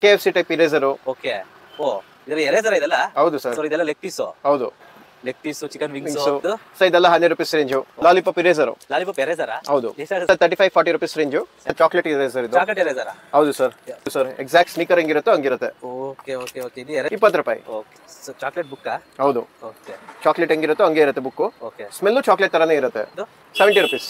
KFC type eraser. Okay. ಓ ಇದರ eraser ಇದೆಲ್ಲ. ಹೌದು ಸರ್. ಸೊ ಇದೆಲ್ಲ ಲೆಗ್ ಪೀಸ್. ಹೌದು. Leg piece, chicken wings. So ಇದೆಲ್ಲ 100 rupees range. Lollipop eraser. Lollipop eraser. ಹೌದು. 35-40 ರೂಪೀಸ್ ರೇಂಜ್. ಚಾಕ್ಲೇಟ್ ಇರೇಸರ್ ಇದು. Chocolate eraser. ಹೌದು ಸರ್. ಸರ್ ಎಕ್ಸಾಕ್ಟ್ ಸ್ನೀಕರ್ ಹೆಂಗಿರುತ್ತೋ ಹಂಗಿರುತ್ತೆ. Okay okay okay. ಇದು 20 ರೂಪಾಯಿ. ಓಕೆ. So chocolate book. ಹೌದು. ಓಕೆ. ಚಾಕ್ಲೇಟ್ ಹೆಂಗಿರುತ್ತೋ ಹಂಗೆ ಇರುತ್ತೆ ಬುಕ್. ಓಕೆ. ಸ್ಮೆಲ್ಲು ಚಾಕ್ಲೇಟ್ ತರಾನೇ ಇರುತ್ತೆ. 70 rupees.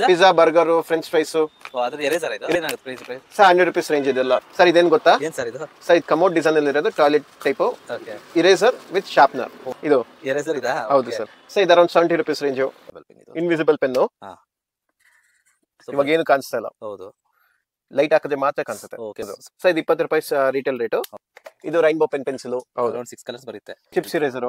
Pizza, burger, French fries. ಅದ್ರ ಎರೇಸರ್ ಇದು. ಏನಾಗುತ್ತೆ ಪ್ರೈಸ್? ಸರ್ 100 ರೂಪೀಸ್ ರೇಂಜ್ ಇದೆಲ್ಲ. ಸರ್ ಇದೇನು ಗೊತ್ತಾ? ಏನ್ ಸರ್ ಇದು? ಸರ್ ಇದು ಕಮೋಡ್ ಡಿಸೈನ್ ಅಲ್ಲಿ ಇರೋದು toilet type okay. Eraser with sharpener. ಇದು ಎರೇಸರ್ ಇದಾ? ಹೌದು ಸರ್. ಸರ್ ಇದು around 70 rupees range. Invisible pen. ಇವಾಗ ಏನು ಕಾಣಿಸ್ತಾ ಇಲ್ಲ. ಹೌದು. ಲೈಟ್ ಹಾಕಿದ್ರೆ ಮಾತ್ರ ಕಾಣಿಸುತ್ತೆ. ಸರ್ ಇದು 20 ರೂಪಾಯಿ ರಿಟೇಲ್ ರೇಟು. ಇದು ರೈನ್ಬೋ ಪೆನ್ಸಿಲ್. ಹೌದು. 6 ಕಲರ್ಸ್ ಬರುತ್ತೆ. Chips eraser.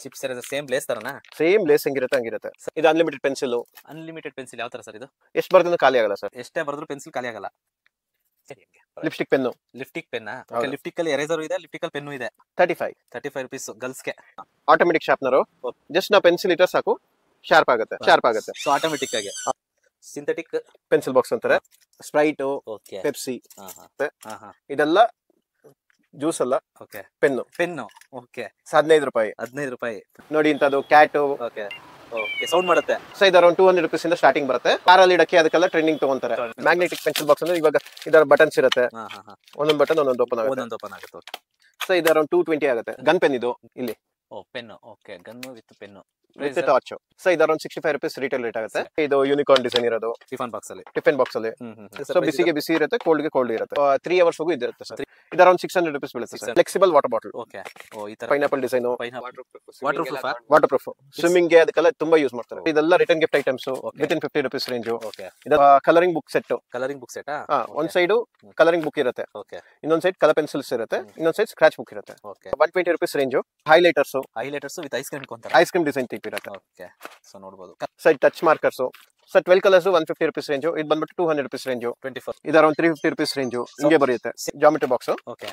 Chips eraser same Lay's ತರನಾ? ಸೇಮ್ ಲೇಸ್ ಹೆಂಗಿರುತ್ತೆ ಹಂಗಿರುತ್ತೆ. ಇದು ಅನ್ಲಿಮಿಟೆಡ್ ಪೆನ್ಸಿಲ್. ಅನ್ಲಿಮಿಟೆಡ್ ಪೆನ್ಸಿಲ್ ಯಾವ ತರ ಸರ್ ಇದು? ಎಷ್ಟು ಬರ್ದಿನ ಖಾಲಿ ಆಗಲ್ಲ ಸರ್. ಎಷ್ಟೇ ಬರೆದ್ರು ಪೆನ್ಸಿಲ್ ಖಾಲಿ ಆಗಲ್ಲ. Lipstick pen. Lipstick pen. Okay. Lipstick ಅಲ್ಲಿ ಎರೇಸರ್ ಇದೆ, ಲಿಫ್ಟಿಕ್ ಅಲ್ಲಿ ಪೆನ್ನು ಇದೆ. 35 ರೂಪೀಸ್ ಗರ್ಲ್ಸ್ ಗೆ. Automatic sharpener. ಜಸ್ಟ್ ನಾವು ಪೆನ್ಸಿಲ್ ಇಟ್ಟರೆ ಸಾಕು, ಶಾರ್ಪ್ ಆಗುತ್ತೆ. ಸೊ ಆಟೋಮೆಟಿಕ್ ಆಗಿ. ಸಿಂಥೆಟಿಕ್ ಪೆನ್ಸಿಲ್ ಬಾಕ್ಸ್ ಅಂತಾರೆ. ಸ್ಪ್ರೈಟ್, ಪೆಪ್ಸಿ, ಇದೆಲ್ಲ ಜ್ಯೂಸ್ ಅಲ್ಲ. ಓಕೆ. ಪೆನ್ನು. ಓಕೆ. 15 ರೂಪಾಯಿ. 15 ರೂಪಾಯಿ. ನೋಡಿ ಇಂಥದ್ದು ಕ್ಯಾಟ್. ಓಕೆ. ಓಕೆ. ಸೌಂಡ್ ಮಾಡುತ್ತೆ. ಸೊ ಇದು ಅರೌಂಡ್ 200 ರೂಪೀಸ್ ಇಂದ ಸ್ಟಾರ್ಟಿಂಗ್ ಬರುತ್ತೆ. ಕಾರಲ್ಲಿ ಇಡಕ್ಕೆ ಅದಕ್ಕೆಲ್ಲ ಟ್ರೆಂಡಿಂಗ್ ತಗೊಂತಾರೆ. ಮ್ಯಾಗ್ನೆಟಿಕ್ ಪೆನ್ಸಿಲ್ ಬಾಕ್ಸ್ ಅಂದ್ರೆ ಇವಾಗ ಇದರ ಬಟನ್ಸ್ ಇರುತ್ತೆ. ಒಂದೊಂದು ಬಟನ್ ಒಂದೊಂದು ಓಪನ್ ಆಗುತ್ತೆ. ಸೊ ಇದು ಅರೌಂಡ್ 220 ಆಗುತ್ತೆ. ಗನ್ ಪೆನ್ ಇದು ಇಲ್ಲಿ. Oh pen. Okay. Gun with pen. With torch. So ಇದು ಅರೌಂಡ್ 65 ರೂಪೀಸ್ ರಿಟೇಲ್ ರೇಟ್ ಆಗುತ್ತೆ. ಇದು ಯೂನಿಕಾರ್ನ್ ಡಿಸೈನ್ ಇರೋದು. ಟಿಫನ್ ಬಾಕ್ಸ್ ಅಲ್ಲಿ. ಸೊ ಬಿಸಿಗೆ ಬಿಸಿ ಇರುತ್ತೆ, ಕೋಲ್ಡ್ಗೆ ಕೋಲ್ಡ್ ಇರುತ್ತೆ. 3 ಅವರ್ಸ್ ವರೆಗೂ ಇರುತ್ತೆ ಸರ್. ಇದು ಅರೌಂಡ್ 600 ರೂಪೀಸ್ ಬೀಳುತ್ತೆ sir. Flexible water bottle. Okay. Oh ಈ ತರ pineapple design. Waterproof. Swimming ಗೆ ಅದಕ್ಕೆಲ್ಲ ತುಂಬಾ ಯೂಸ್ ಮಾಡ್ತಾರೆ. ಇದೆಲ್ಲ return gift items within 50 rupees range. ಇದು ಕಲರಿಂಗ್ ಬುಕ್ ಸೆಟ್. ಒಂದ್ ಸೈಡ್ ಕಲರಿಂಗ್ ಬುಕ್ ಇರುತ್ತೆ. ಇನ್ನೊಂದ್ ಸೈಡ್ ಕಲರ್ ಪೆನ್ಸಿಲ್ಸ್ ಇರುತ್ತೆ. ಇನ್ನೊಂದ್ ಸೈಡ್ ಸ್ಕ್ರಾಚ್ ಬುಕ್ ಇರುತ್ತೆ. 120 rupees range. Highlighters with ice cream design type ಇರುತ್ತೆ. ಓಕೆ. ಸೊ ನೋಡಬಹುದು. Side touch markers. Sir 12 colours 150 rupees range. ಇದು ಬಂದ್ಬಿಟ್ಟು 200 ರೂಪೀಸ್ ರೇಂಜ್. 24. ಇದು ಅರೌಂಡ್ 350 ರೂಪೀಸ್ ರೇಂಜ್. ಹಿಂಗೆ ಬರುತ್ತೆ ಜಾಮೆಟ್ರಿ ಬಾಕ್ಸ್. ಓಕೆ.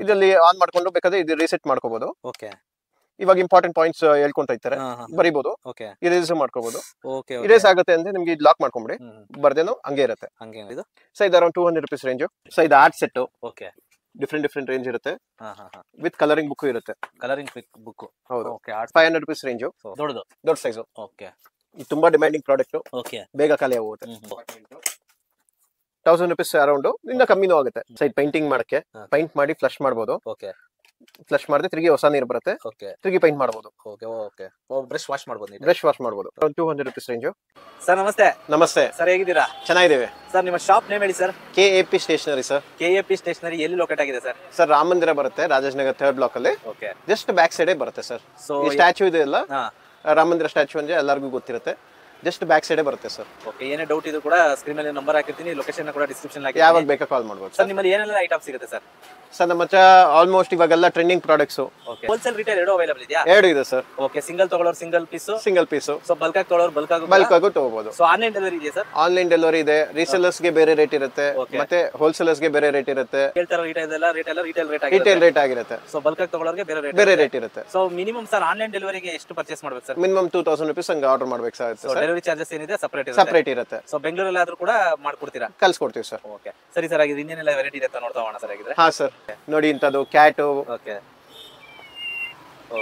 ಇದರಲ್ಲಿ ಆನ್ ಮಾಡ್ಕೊಂಡು ಬೇಕಾದ್ರೆ ಇದು ರೀಸೆಟ್ ಮಾಡ್ಕೋಬಹುದು. ಓಕೆ. ಇವಾಗ ಇಂಪಾರ್ಟೆಂಟ್ ಪಾಯಿಂಟ್ಸ್ ಹೇಳ್ಕೊಂತ ಇರ್ತಾರೆ, ಬರೀಬಹುದು. ಇರೇಸ್ ಮಾಡ್ಕೋಬಹುದು. ಇರೇಸ್ ಆಗುತ್ತೆ ಅಂದ್ರೆ ನಿಮ್ಗೆ ಲಾಕ್ ಮಾಡ್ಕೊಂಬಿಡಿ, ಬರ್ದೇನು ಹಂಗೆ ಇರುತ್ತೆ. ಸೊ ಇದು ಅರೌಂಡ್ 200 ರೂಪೀಸ್ ರೇಂಜ್. ಸೊ ಇದು art set. Okay. Different range ಇರುತ್ತೆ. ವಿತ್ ಕಲರಿಂಗ್ ಬುಕ್ ಇರುತ್ತೆ. ಹೌದು. 500 ರೂಪೀಸ್ ರೇಂಜ್. ದೊಡ್ಡ ಸೈಜ್. ಓಕೆ. ಇದು ತುಂಬಾ ಡಿಮ್ಯಾಂಡಿಂಗ್ ಪ್ರಾಡಕ್ಟ್. ಓಕೆ. ಬೇಗ ಖಾಲಿ ಆಗುತ್ತೆ. 1000 ರೂಪೀಸ್ ಅರೌಂಡ್. ಇನ್ನ ಕಮ್ಮಿನೂ ಆಗುತ್ತೆ. ಸೈಡ್ ಪೇಂಟಿಂಗ್ ಮಾಡಕ್ಕೆ ಪೈಂಟ್ ಮಾಡಿ ಫ್ಲಶ್ ಮಾಡಬಹುದು. ಓಕೆ. ಫ್ಲಶ್ ಮಾಡಿದ್ರೆ ತಿರುಗಿ ಹೊಸ ನೀರು ಬರುತ್ತೆ. ತಿರುಗಿ ಪೈಂಟ್ ಮಾಡಬಹುದು. ಬ್ರಷ್ ವಾಶ್ ಮಾಡಬಹುದು. 200 ರೂಪೀಸ್ ರೇಂಜ್. ಸರ್ ನಮಸ್ತೆ. ನಮಸ್ತೆ ಸರ್, ಹೇಗಿದ್ದೀರಾ? ಚೆನ್ನಾಗಿದ್ದೇವೆ ಸರ್. ನಿಮ್ಮ ಶಾಪ್ ನೇಮ್ ಹೇಳಿ sir. KAP stationery sir. KAP stationery ಎಲ್ಲಿ ಲೊಕೇಟ್ ಆಗಿದೆ ಸರ್? ಸರ್ ರಾಮ ಮಂದಿರ ಬರುತ್ತೆ, ರಾಜಾಜನಗರ್ 3rd ಬ್ಲಾಕ್ ಅಲ್ಲಿ. ಓಕೆ. ಜಸ್ಟ್ ಬ್ಯಾಕ್ ಸೈಡ್ ಬರುತ್ತೆ ಸರ್. ಈ ಸ್ಟ್ಯಾಚ್ಯೂ ಇದೆ ಅಲ್ಲ, ರಾಮ ಮಂದಿರ ಸ್ಟ್ಯಾಚ್ಯೂ ಅಂದ್ರೆ ಎಲ್ಲರಿಗೂ ಗೊತ್ತಿರುತ್ತೆ. ಜಸ್ಟ್ ಬ್ಯಾಕ್ ಸೈಡ್ ಬರುತ್ತೆ ಸರ್. ಓಕೆ. ಏನೇ ಡೌಟ್ ಇದ್ರು ಕೂಡ ಸ್ಕ್ರೀನ್ ಮೇಲೆ ನಂಬರ್ ಹಾಕಿರ್ತೀನಿ, ಲೊಕೇಶನ್ ಕೂಡ ಡಿಸ್ಕ್ರಿಪ್ಷನ್ ಹಾಕಿ, ಯಾವಾಗ ಬೇಕಾ ಕಾಲ್ ಮಾಡಬಹುದು ಸರ್. ನಿಮ್ಮಲ್ಲಿ ಏನೆಲ್ಲ ಐಟಮ್ ಸಿಗುತ್ತೆ ಸರ್? ಸರ್ ನಮ್ಮ ಹತ್ರ ಆಲ್ಮೋಸ್ಟ್ ಇವಾಗೆಲ್ಲ trending products. Okay. Wholesale retail ಎರಡು ಅವೈಲೇಬಲ್ ಇದೆಯಾ? ಎರಡು ಇದೆ ಸರ್. ಓಕೆ. ಸಿಂಗಲ್ ತಗೊಳ್ಳೋರು ಸಿಂಗಲ್ ಪೀಸ್. ಸೊ ಬಲ್ಕ್ ಆಗಿ ತಗೊಳ್ಳೋರು ಬಲ್ಕ್ ಆಗಿ ತಗೋಬಹುದು. ಸೊ ಆನ್ಲೈನ್ ಡೆಲಿವರಿ ಇದೆ ಸರ್? ಆನ್ಲೈನ್ ಡೆಲಿವರಿ ಇದೆ. ರೀಸೆಲ್ಲರ್ಸ್ ಗೆ ಬೇರೆ ರೇಟ್ ಇರುತ್ತೆ, ಮತ್ತೆ ಹೋಲ್ಸೇಲರ್ಸ್ ಗೆ ಬೇರೆ ರೇಟ್ ಇರುತ್ತೆ. ಹೇಳ್ತಾರೋ ರಿಟೇಲ್ ರೇಟ್ ಆಗಿರುತ್ತೆ. ಸೊ ಬಲ್ಕ್ ಆಗಿ ತಗೊಳ್ಳೋರಿಗೆ ಬೇರೆ ರೇಟ್ ಇರುತ್ತೆ. ಸೊ ಮಿನಿಮಮ್ ಸರ್ ಆನ್ಲೈನ್ ಡೆಲಿವರಿಗೆ ಎಷ್ಟು ಪರ್ಚೇಸ್ ಮಾಡ್ಬೇಕು ಸರ್? ಮಿನಿಮಮ್ 2000 ರೂಪೀಸ್ ಹಂಗೆ ಆರ್ಡರ್ ಮಾಡ್ಬೇಕಾಗುತ್ತೆ ಸರ್. ಡೆಲಿವರಿ ಚಾರ್ಜಸ್ ಏನಿದೆ ಸಪರೇಟ್ ಇರುತ್ತೆ. ಸೊ ಬೆಂಗಳೂರಲ್ಲಿ ಆದ್ರೂ ಕೂಡ ಮಾಡ್ಕೊಡ್ತೀರಾ? ಕಳ್ಸಿಕೊಡ್ತೀವಿ ಸರ್. ಓಕೆ. ಸರಿ ಸರ್. ಆಗಿದ್ರೆ ಇನ್ನೇನೆಲ್ಲ ವೆರೈಟಿ ಇದೆ ಅಂತ ನೋಡ್ತಾ ಹೋಗೋಣ ಸರ್. ಆಗಿದ್ರೆ ಹಾ ಸರ್, ನೋಡಿ ಇಂತದ್ದು ಕ್ಯಾಟ್. ಓಕೆ.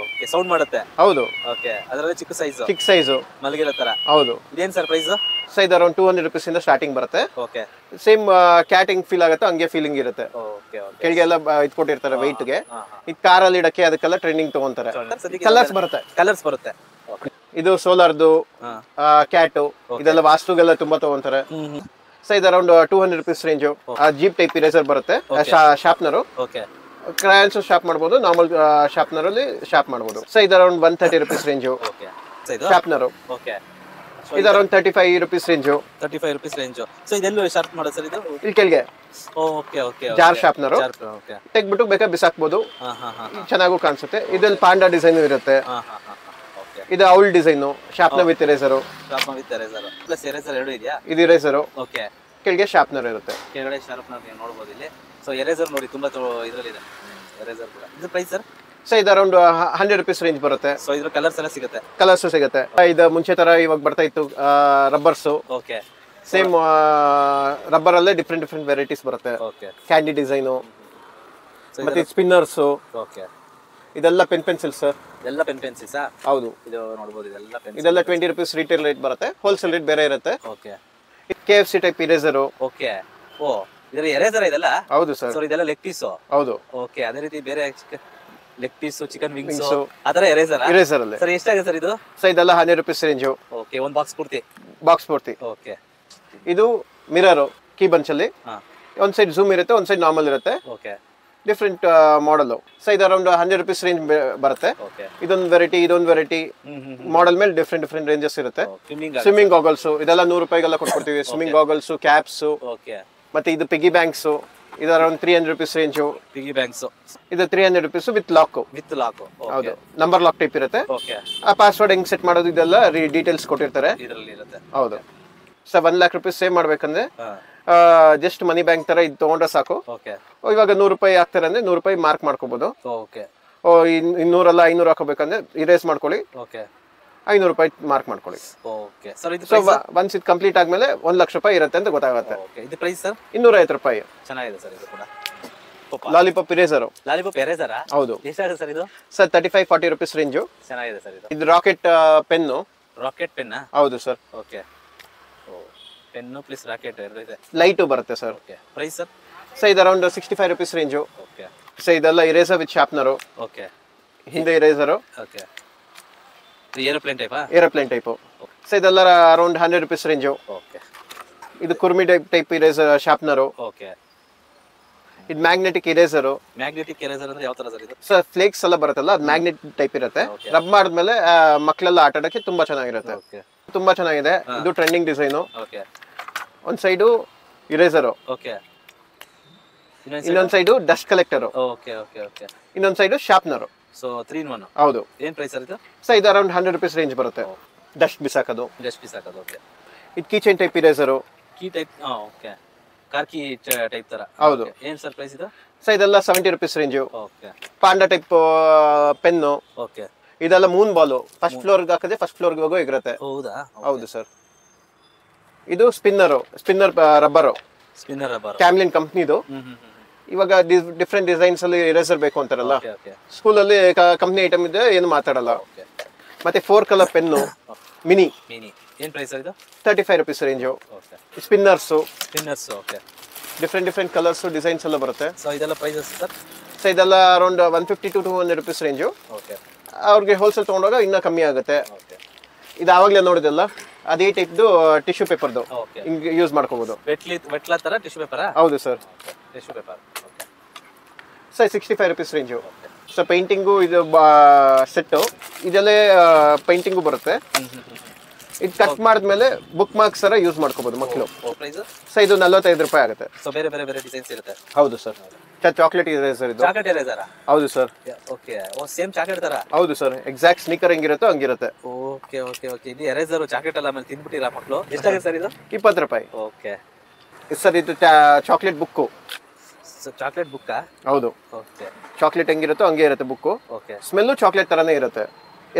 ಓಕೆ. ಸೌಂಡ್ ಮಾಡುತ್ತೆ. ಹೌದು. ಓಕೆ. ಅದರಲ್ಲಿ ಚಿಕ್ಕ ಸೈಜ್ ಮಲಗಿರೋ ತರ. ಹೌದು. ಇದೇನ್ ಸರ್ ಪ್ರೈಸ್? ಸೊ ಇದು ಅರೌಂಡ್ 200 ರೂಪೀಸ್ ಇಂದ ಸ್ಟಾರ್ಟಿಂಗ್ ಬರುತ್ತೆ. ಓಕೆ. ಸೇಮ್ ಕ್ಯಾಟಿಂಗ್ ಫೀಲ್ ಆಗುತ್ತೆ, ಹಂಗೆ ಫೀಲಿಂಗ್ ಇರುತ್ತೆ. ಓಕೆ. ಕೆಳಗೆಲ್ಲ ಇಟ್ಕೊಟ್ಟಿರ್ತಾರೆ weight ಗೆ. ಇದು ಕಾರಲ್ಲಿ ಇಡಕ್ಕೆ ಅದಕ್ಕೆಲ್ಲ ಟ್ರೆಂಡಿಂಗ್ ತಗೊಂತಾರೆ. ಕಲರ್ಸ್ ಬರುತ್ತೆ. ಇದು ಸೋಲಾರ್ದು, ಕ್ಯಾಟ್, ಇದೆಲ್ಲ ವಾಸ್ತುಗೆಲ್ಲ ತುಂಬಾ ತಗೊಂತಾರೆ. ಸೊ ಇದು around 200 rupees range. Jeep type eraser ಬರುತ್ತೆ. ಶಾರ್ಪ್ನರ್. ಓಕೆ. ಕ್ರಯಾನ್ಸ್ ಶಾರ್ಪ್ ಮಾಡಬಹುದು, ನಾರ್ಮಲ್ ಶಾರ್ಪ್ನರ್ ಅಲ್ಲಿ ಶಾರ್ಪ್ ಮಾಡಬಹುದು. ಸೊ ಇದು around 130 rupees range. Okay. Sharpener. Okay. ಇದು around 35 rupees range. 35 rupees range. So ಇದೆಲ್ಲ ಶಾರ್ಪ್ ಮಾಡೋದು ಸರ್ ಇದು? ಇಲ್ಲಿ ಕೆಳಗೆ. Okay. Okay. Jar sharpener. Okay. ತೆಗ್ಬಿಟ್ಟು ಬೇಕಾದ್ರೆ ಬಿಸಾಕ್ಬಹುದು, ಚೆನ್ನಾಗೂ ಕಾಣಿಸುತ್ತೆ. ಇದ್ರಲ್ಲಿ ಪಾಂಡಾ ಡಿಸೈನ್ ಇರುತ್ತೆ. ಇದು owl design. Sharpener with eraser. Plus eraser ಎರಡು ಇದೆಯಾ? ಇದು ಎರೇಸರ್. ಓಕೆ. ಕೆಳಗೆ ಶಾರ್ಪ್ನರ್ ಇರುತ್ತೆ. ಕೆಳಗಡೆ ಶಾರ್ಪ್ನರ್ ನೀವು ನೋಡಬಹುದು ಇಲ್ಲಿ. ಸೊ ಎರೇಸರ್ ನೋಡಿ ತುಂಬಾ ಇದರಲ್ಲಿ ಇದೆ ಎರೇಸರ್ ಕೂಡ. ಇದು ಪ್ರೈಸ್ ಸರ್? ಸೊ ಇದು ಅರೌಂಡ್ 100 ರೂಪೀಸ್ ರೇಂಜ್ ಬರುತ್ತೆ. ಸೊ ಇದ್ರ ಕಲರ್ಸ್ ಎಲ್ಲ ಸಿಗುತ್ತೆ? ಕಲರ್ಸ್ ಸಿಗುತ್ತೆ. ಇದು ಮುಂಚೆ ತರ ಇವಾಗ ಬರ್ತಾ ಇತ್ತು ರಬ್ಬರ್ಸ್. ಓಕೆ. ಸೇಮ್ ರಬ್ಬರ್ ಅಲ್ಲೇ ಡಿಫ್ರೆಂಟ್ ವೆರೈಟೀಸ್ ಬರುತ್ತೆ. ಓಕೆ ಕ್ಯಾಂಡಿ ಡಿಸೈನು ಮತ್ತೆ ಸ್ಪಿನ್ನರ್ಸ್. ಓಕೆ ಇದೆಲ್ಲ ಪೆನ್ಸಿಲ್ಸ್ ಸರ್. ಎಲ್ಲ ಪೆನ್ಸಿಲ್ಸಾ? ಹೌದು. ಇದು ನೋಡಬಹುದು, ಇದೆಲ್ಲ ಪೆನ್ಸಿಲ್. ಇದೆಲ್ಲ 20 ರೂಪೀಸ್ ರಿಟೇಲ್ ರೇಟ್ ಬರುತ್ತೆ, ಹೋಲ್ಸೇಲ್ ರೇಟ್ ಬೇರೆ ಇರುತ್ತೆ. Okay. KFC type eraser. Okay. ಓ, ಇದರ ಎರೇಸರ್ ಇದೆಲ್ಲ? ಹೌದು ಸರ್. ಸೊ ಇದೆಲ್ಲ ಲೆಗ್ ಪೀಸ್? ಹೌದು. ಓಕೆ, ಅದೇ ರೀತಿ ಬೇರೆ ಲೆಗ್ ಪೀಸ್, ಚಿಕನ್ ವಿಂಗ್ಸ್ ಅದರ ಎರೇಸರ್? ಇರೇಸರ್ ಅಲ್ಲೇ. ಸರ್ ಎಷ್ಟಾಗುತ್ತೆ ಸರ್ ಇದು? ಸರ್ ಇದೆಲ್ಲ 100 ರೂಪೀಸ್ ರೇಂಜ್. ಓಕೆ, ಒಂದು ಬಾಕ್ಸ್ ಪೂರ್ತಿ? ಬಾಕ್ಸ್ ಪೂರ್ತಿ. ಓಕೆ. ಇದು ಮಿರರ್ ಕೀ ಬಂಚ್ ಅಲ್ಲಿ ಒಂದ್ ಸೈಡ್ ಝೂಮ್ ಇರುತ್ತೆ, ಒಂದ್ ಸೈಡ್ ನಾರ್ಮಲ್ ಇರುತ್ತೆ. ಓಕೆ. ಡಿಫ್ರೆಂಟ್ ಮಾಡಲ್. ಸೊ ಇದು ಅರೌಂಡ್ 100 ರೂಪೀಸ್ ರೇಂಜ್ ಬರುತ್ತೆ. ಇದೊಂದು ವೆರೈಟಿ, ಇದೊಂದು ವೆರೈಟಿ, ಮಾಡಲ್ ಮೇಲೆ ಡಿಫ್ರೆಂಟ್ ರೇಂಜಸ್ ಇರುತ್ತೆ. ಸ್ವಿಮ್ಮಿಂಗ್ ಗಾಗಲ್ಸ್ ಇದೆಲ್ಲ 100 ರೂಪಾಯಿಗೆಲ್ಲ ಕೊಡ್ಕೊಡ್ತೀವಿ. ಸ್ವಿಮ್ಮಿಂಗ್ ಗಾಗಲ್ಸ್, ಕ್ಯಾಪ್ಸ್, ಮತ್ತೆ ಇದು ಪಿಗಿ ಬ್ಯಾಂಕ್ಸ್, ಇದು ಅರೌಂಡ್ 300 ರೂಪೀಸ್ ರೇಂಜ್. ಪಿಗಿ ಬ್ಯಾಂಕ್ಸ್ ಇದು 300 ರೂಪೀಸ್ ವಿತ್ ಲಾಕ್. ಹೌದು, ನಂಬರ್ ಲಾಕ್ ಟೈಪ್ ಇರುತ್ತೆ. ಆ ಪಾಸ್ವರ್ಡ್ ಹೆಂಗ್ ಸೆಟ್ ಮಾಡೋದು ಇದೆಲ್ಲ ಡೀಟೇಲ್ಸ್ ಕೊಟ್ಟಿರ್ತಾರೆ. ಹೌದು ಸರ್. 1 ಲಕ್ಷ ರೂಪಾಯಿ ಸೇವ್ ಮಾಡ್ಬೇಕಂದ್ರೆ ಜಸ್ಟ್ ಮನಿ ಬ್ಯಾಂಕ್ ತರ ಇದು ತಗೊಂಡ್ರೆ ಸಾಕು. ಇವಾಗ 100 ರೂಪಾಯಿ ಹಾಕ್ತಾರೆ ಅಂದ್ರೆ 100 ರೂಪಾಯಿ ಮಾರ್ಕ್ ಮಾಡ್ಕೋಬಹುದು. 200 ಅಲ್ಲ 500 ಹಾಕೋಬೇಕಂದ್ರೆ ಇರೇಸ್ ಮಾಡ್ಕೊಳ್ಳಿ, 500 ರೂಪಾಯಿ ಮಾರ್ಕ್ ಮಾಡ್ಕೊಳ್ಳಿ. ಸೊ ಒನ್ಸ್ ಇದು ಕಂಪ್ಲೀಟ್ ಆದ್ಮೇಲೆ 1 ಲಕ್ಷ ರೂಪಾಯಿ ಇರುತ್ತೆ ಅಂತ ಗೊತ್ತಾಗುತ್ತೆ. 250 ರೂಪಾಯಿ. Lollipop eraser. ಹೌದು ಸರ್. 35-40 rupees range. ಇದು ರಾಕೆಟ್ ಪೆನ್. ಹೌದು ಸರ್. ಪೆನ್ನು ಪ್ಲಸ್ ರಾಕೆಟ್ ಇದೆ. ಲೈಟ್ ಬರುತ್ತೆ ಸರ್. Price sir? ಸರ್ ಇದು ಅರೌಂಡ್ 65 ರೂಪೀಸ್ ರೇಂಜ್. ಸರ್ ಇದೆಲ್ಲ ಇರೇಸರ್ ವಿತ್ ಶಾರ್ಪ್ನರ್. ಹಿಂದೆ ಇರೇಸರ್. Aeroplane type. ಸರ್ ಇದೆಲ್ಲ ಅರೌಂಡ್ 100 ರೂಪೀಸ್ ರೇಂಜ್. ಇದು ಕುರ್ಮಿ ಟೈಪ್ ಇರೇಸರ್ ಶಾರ್ಪ್ನರ್. ಇದು ಮ್ಯಾಗ್ನೆಟಿಕ್ ಇರೇಸರ್. ಅಂದ್ರೆ ಯಾವ ತರ ಸರ್ ಇದು? ಸರ್ ಫ್ಲೇಕ್ಸ್ ಎಲ್ಲ ಬರುತ್ತಲ್ಲ, ಅದು ಮ್ಯಾಗ್ನೆಟ್ ಟೈಪ್ ಇರುತ್ತೆ. ರಬ್ ಮಾಡಿದ್ಮೇಲೆ ಮಕ್ಕಳೆಲ್ಲ ಆಟ ಆಡಕ್ಕೆ ತುಂಬಾ ಚೆನ್ನಾಗಿರುತ್ತೆ. ತುಂಬಾ ಚೆನ್ನಾಗಿದೆ. ಇದು ಟ್ರೆಂಡಿಂಗ್ ಡಿಸೈನು. ಒಂದ್ ಸೈಡು ಇರೇಸರ್, ಇನ್ನೊಂದ್ ಸೈಡು ಡಸ್ಟ್ ಕಲೆಕ್ಟರ್, ಇನ್ನೊಂದ್ ಸೈಡು ಶಾರ್ಪ್ನರ್. So 3 in 1. ಹೌದು. ಏನ್ ಪ್ರೈಸ್ ಸರ್ ಇದು? ಸರ್ ಇದು ಅರೌಂಡ್ 100 ರೂಪೀಸ್ ರೇಂಜ್ ಬರುತ್ತೆ. ಡಸ್ಟ್ ಬಿಸಾಕೋದು. ಓಕೆ. ಇದು key chain type eraser. Key type. Okay. Car key type ತರ. ಹೌದು. ಏನ್ ಸರ್ ಪ್ರೈಸ್ ಇದು? ಸರ್ ಇದೆಲ್ಲ 70 rupees range. Okay. Panda type pen. Okay. ಇದೆಲ್ಲ ಮೂನ್ ಬಾಲ್. ಫಸ್ಟ್ ಫ್ಲೋರ್ ಹಾಕಿದ್ರೆ ಫಸ್ಟ್ ಫ್ಲೋರ್ ಹೋಗೋ ಇರುತ್ತೆ. ಹೌದಾ? ಹೌದು ಸರ್. ಇದು ಸ್ಪಿನ್ನರ್ ರಬ್ಬರ್. ಕ್ಯಾಮ್ಲಿನ್ ಕಂಪ್ನಿದು. ಇವಾಗ ಡಿಫ್ರೆಂಟ್ ಡಿಸೈನ್ಸ್ ಅಲ್ಲಿ ಇರೇಸರ್ ಬೇಕು ಅಂತಾರಲ್ಲ, ಸ್ಕೂಲಲ್ಲಿ ಕಂಪ್ನಿ ಐಟಮ್ ಇದೆ, ಏನು ಮಾತಾಡಲ್ಲ. ಮತ್ತೆ 4 ಕಲರ್ ಪೆನ್ನು ಮಿನಿ. ಏನ್ ಪ್ರೈಸ್ ಇದು? 35 rupees range. Spinners. Okay. Different colours designs ಎಲ್ಲ ಬರುತ್ತೆ. ಸೊ ಇದೆಲ್ಲ ಪ್ರೈಸಸ್ ಸರ್? ಸೊ ಇದೆಲ್ಲ ಅರೌಂಡ್ 150 to 200 ರೂಪೀಸ್ ರೇಂಜು. ಅವ್ರಿಗೆ ಹೋಲ್ಸೇಲ್ ತಗೊಂಡಾಗ ಇನ್ನೂ ಕಮ್ಮಿ ಆಗುತ್ತೆ. ಇದು ಆವಾಗಲೇ ನೋಡಿದಲ್ಲ, ಅದೇ ಟೈಪ್ದು ಟಿಶ್ಯೂ ಪೇಪರ್ದು ಹಿಂಗೆ ಯೂಸ್ ಮಾಡ್ಕೋಬಹುದು. ವೆಟ್ಲಾ ತರ ಟಿಶ್ಯೂ ಪೇಪರ್? ಹೌದು sir. Tissue paper. Sir 65 rupees range. So painting ಇದು ಸೆಟ್ಟು, ಇದೆಲ್ಲೇ ಪೇಂಟಿಂಗು ಬರುತ್ತೆ. ಇದು ಕಟ್ ಮಾಡಿದ್ಮೇಲೆ ಬುಕ್ ಮಾರ್ಕ್ಸ್ ತರ ಯೂಸ್ ಮಾಡ್ಕೋಬಹುದು ಮಕ್ಕಳು. ಸೊ ಇದು 45 ರೂಪಾಯಿ ಆಗುತ್ತೆ. ಸೊ ಬೇರೆ ಡಿಸೈನ್ಸ್ ಇರುತ್ತೆ. ಹೌದು ಸರ್. ಚಾಕ್ಲೇಟ್ ಇರೇಸರ್ ಇದು. Chocolate eraser? ಹೌದು ಸರ್. ಓಕೆ. ಓ, ಸೇಮ್ ಚಾಕ್ಲೇಟ್ ತರ? ಹೌದು ಸರ್. ಎಕ್ಸಾಕ್ಟ್ ಸ್ನಿಕರ್ ಹೆಂಗಿರುತ್ತೋ ಹಂಗಿರುತ್ತೆ. ಓಕೆ. ಇದು ಎರೇಸರ್ ಚಾಕ್ಲೇಟ್ ಅಲ್ಲ, ಆಮೇಲೆ ತಿನ್ಬಿಟ್ಟಿರಾ ಮಕ್ಕಳು. ಎಷ್ಟಾಗುತ್ತೆ ಸರ್ ಇದು? 20 ರೂಪಾಯಿ. Okay sir. ಇದು ಚಾಕ್ಲೇಟ್ ಬುಕ್ಕು. Chocolate book? ಹೌದು. ಓಕೆ. ಚಾಕ್ಲೇಟ್ ಹೆಂಗಿರುತ್ತೋ ಹಂಗೆ ಇರುತ್ತೆ ಬುಕ್ಕು. ಓಕೆ. ಸ್ಮೆಲ್ಲು ಚಾಕ್ಲೇಟ್ ತರನೇ ಇರುತ್ತೆ.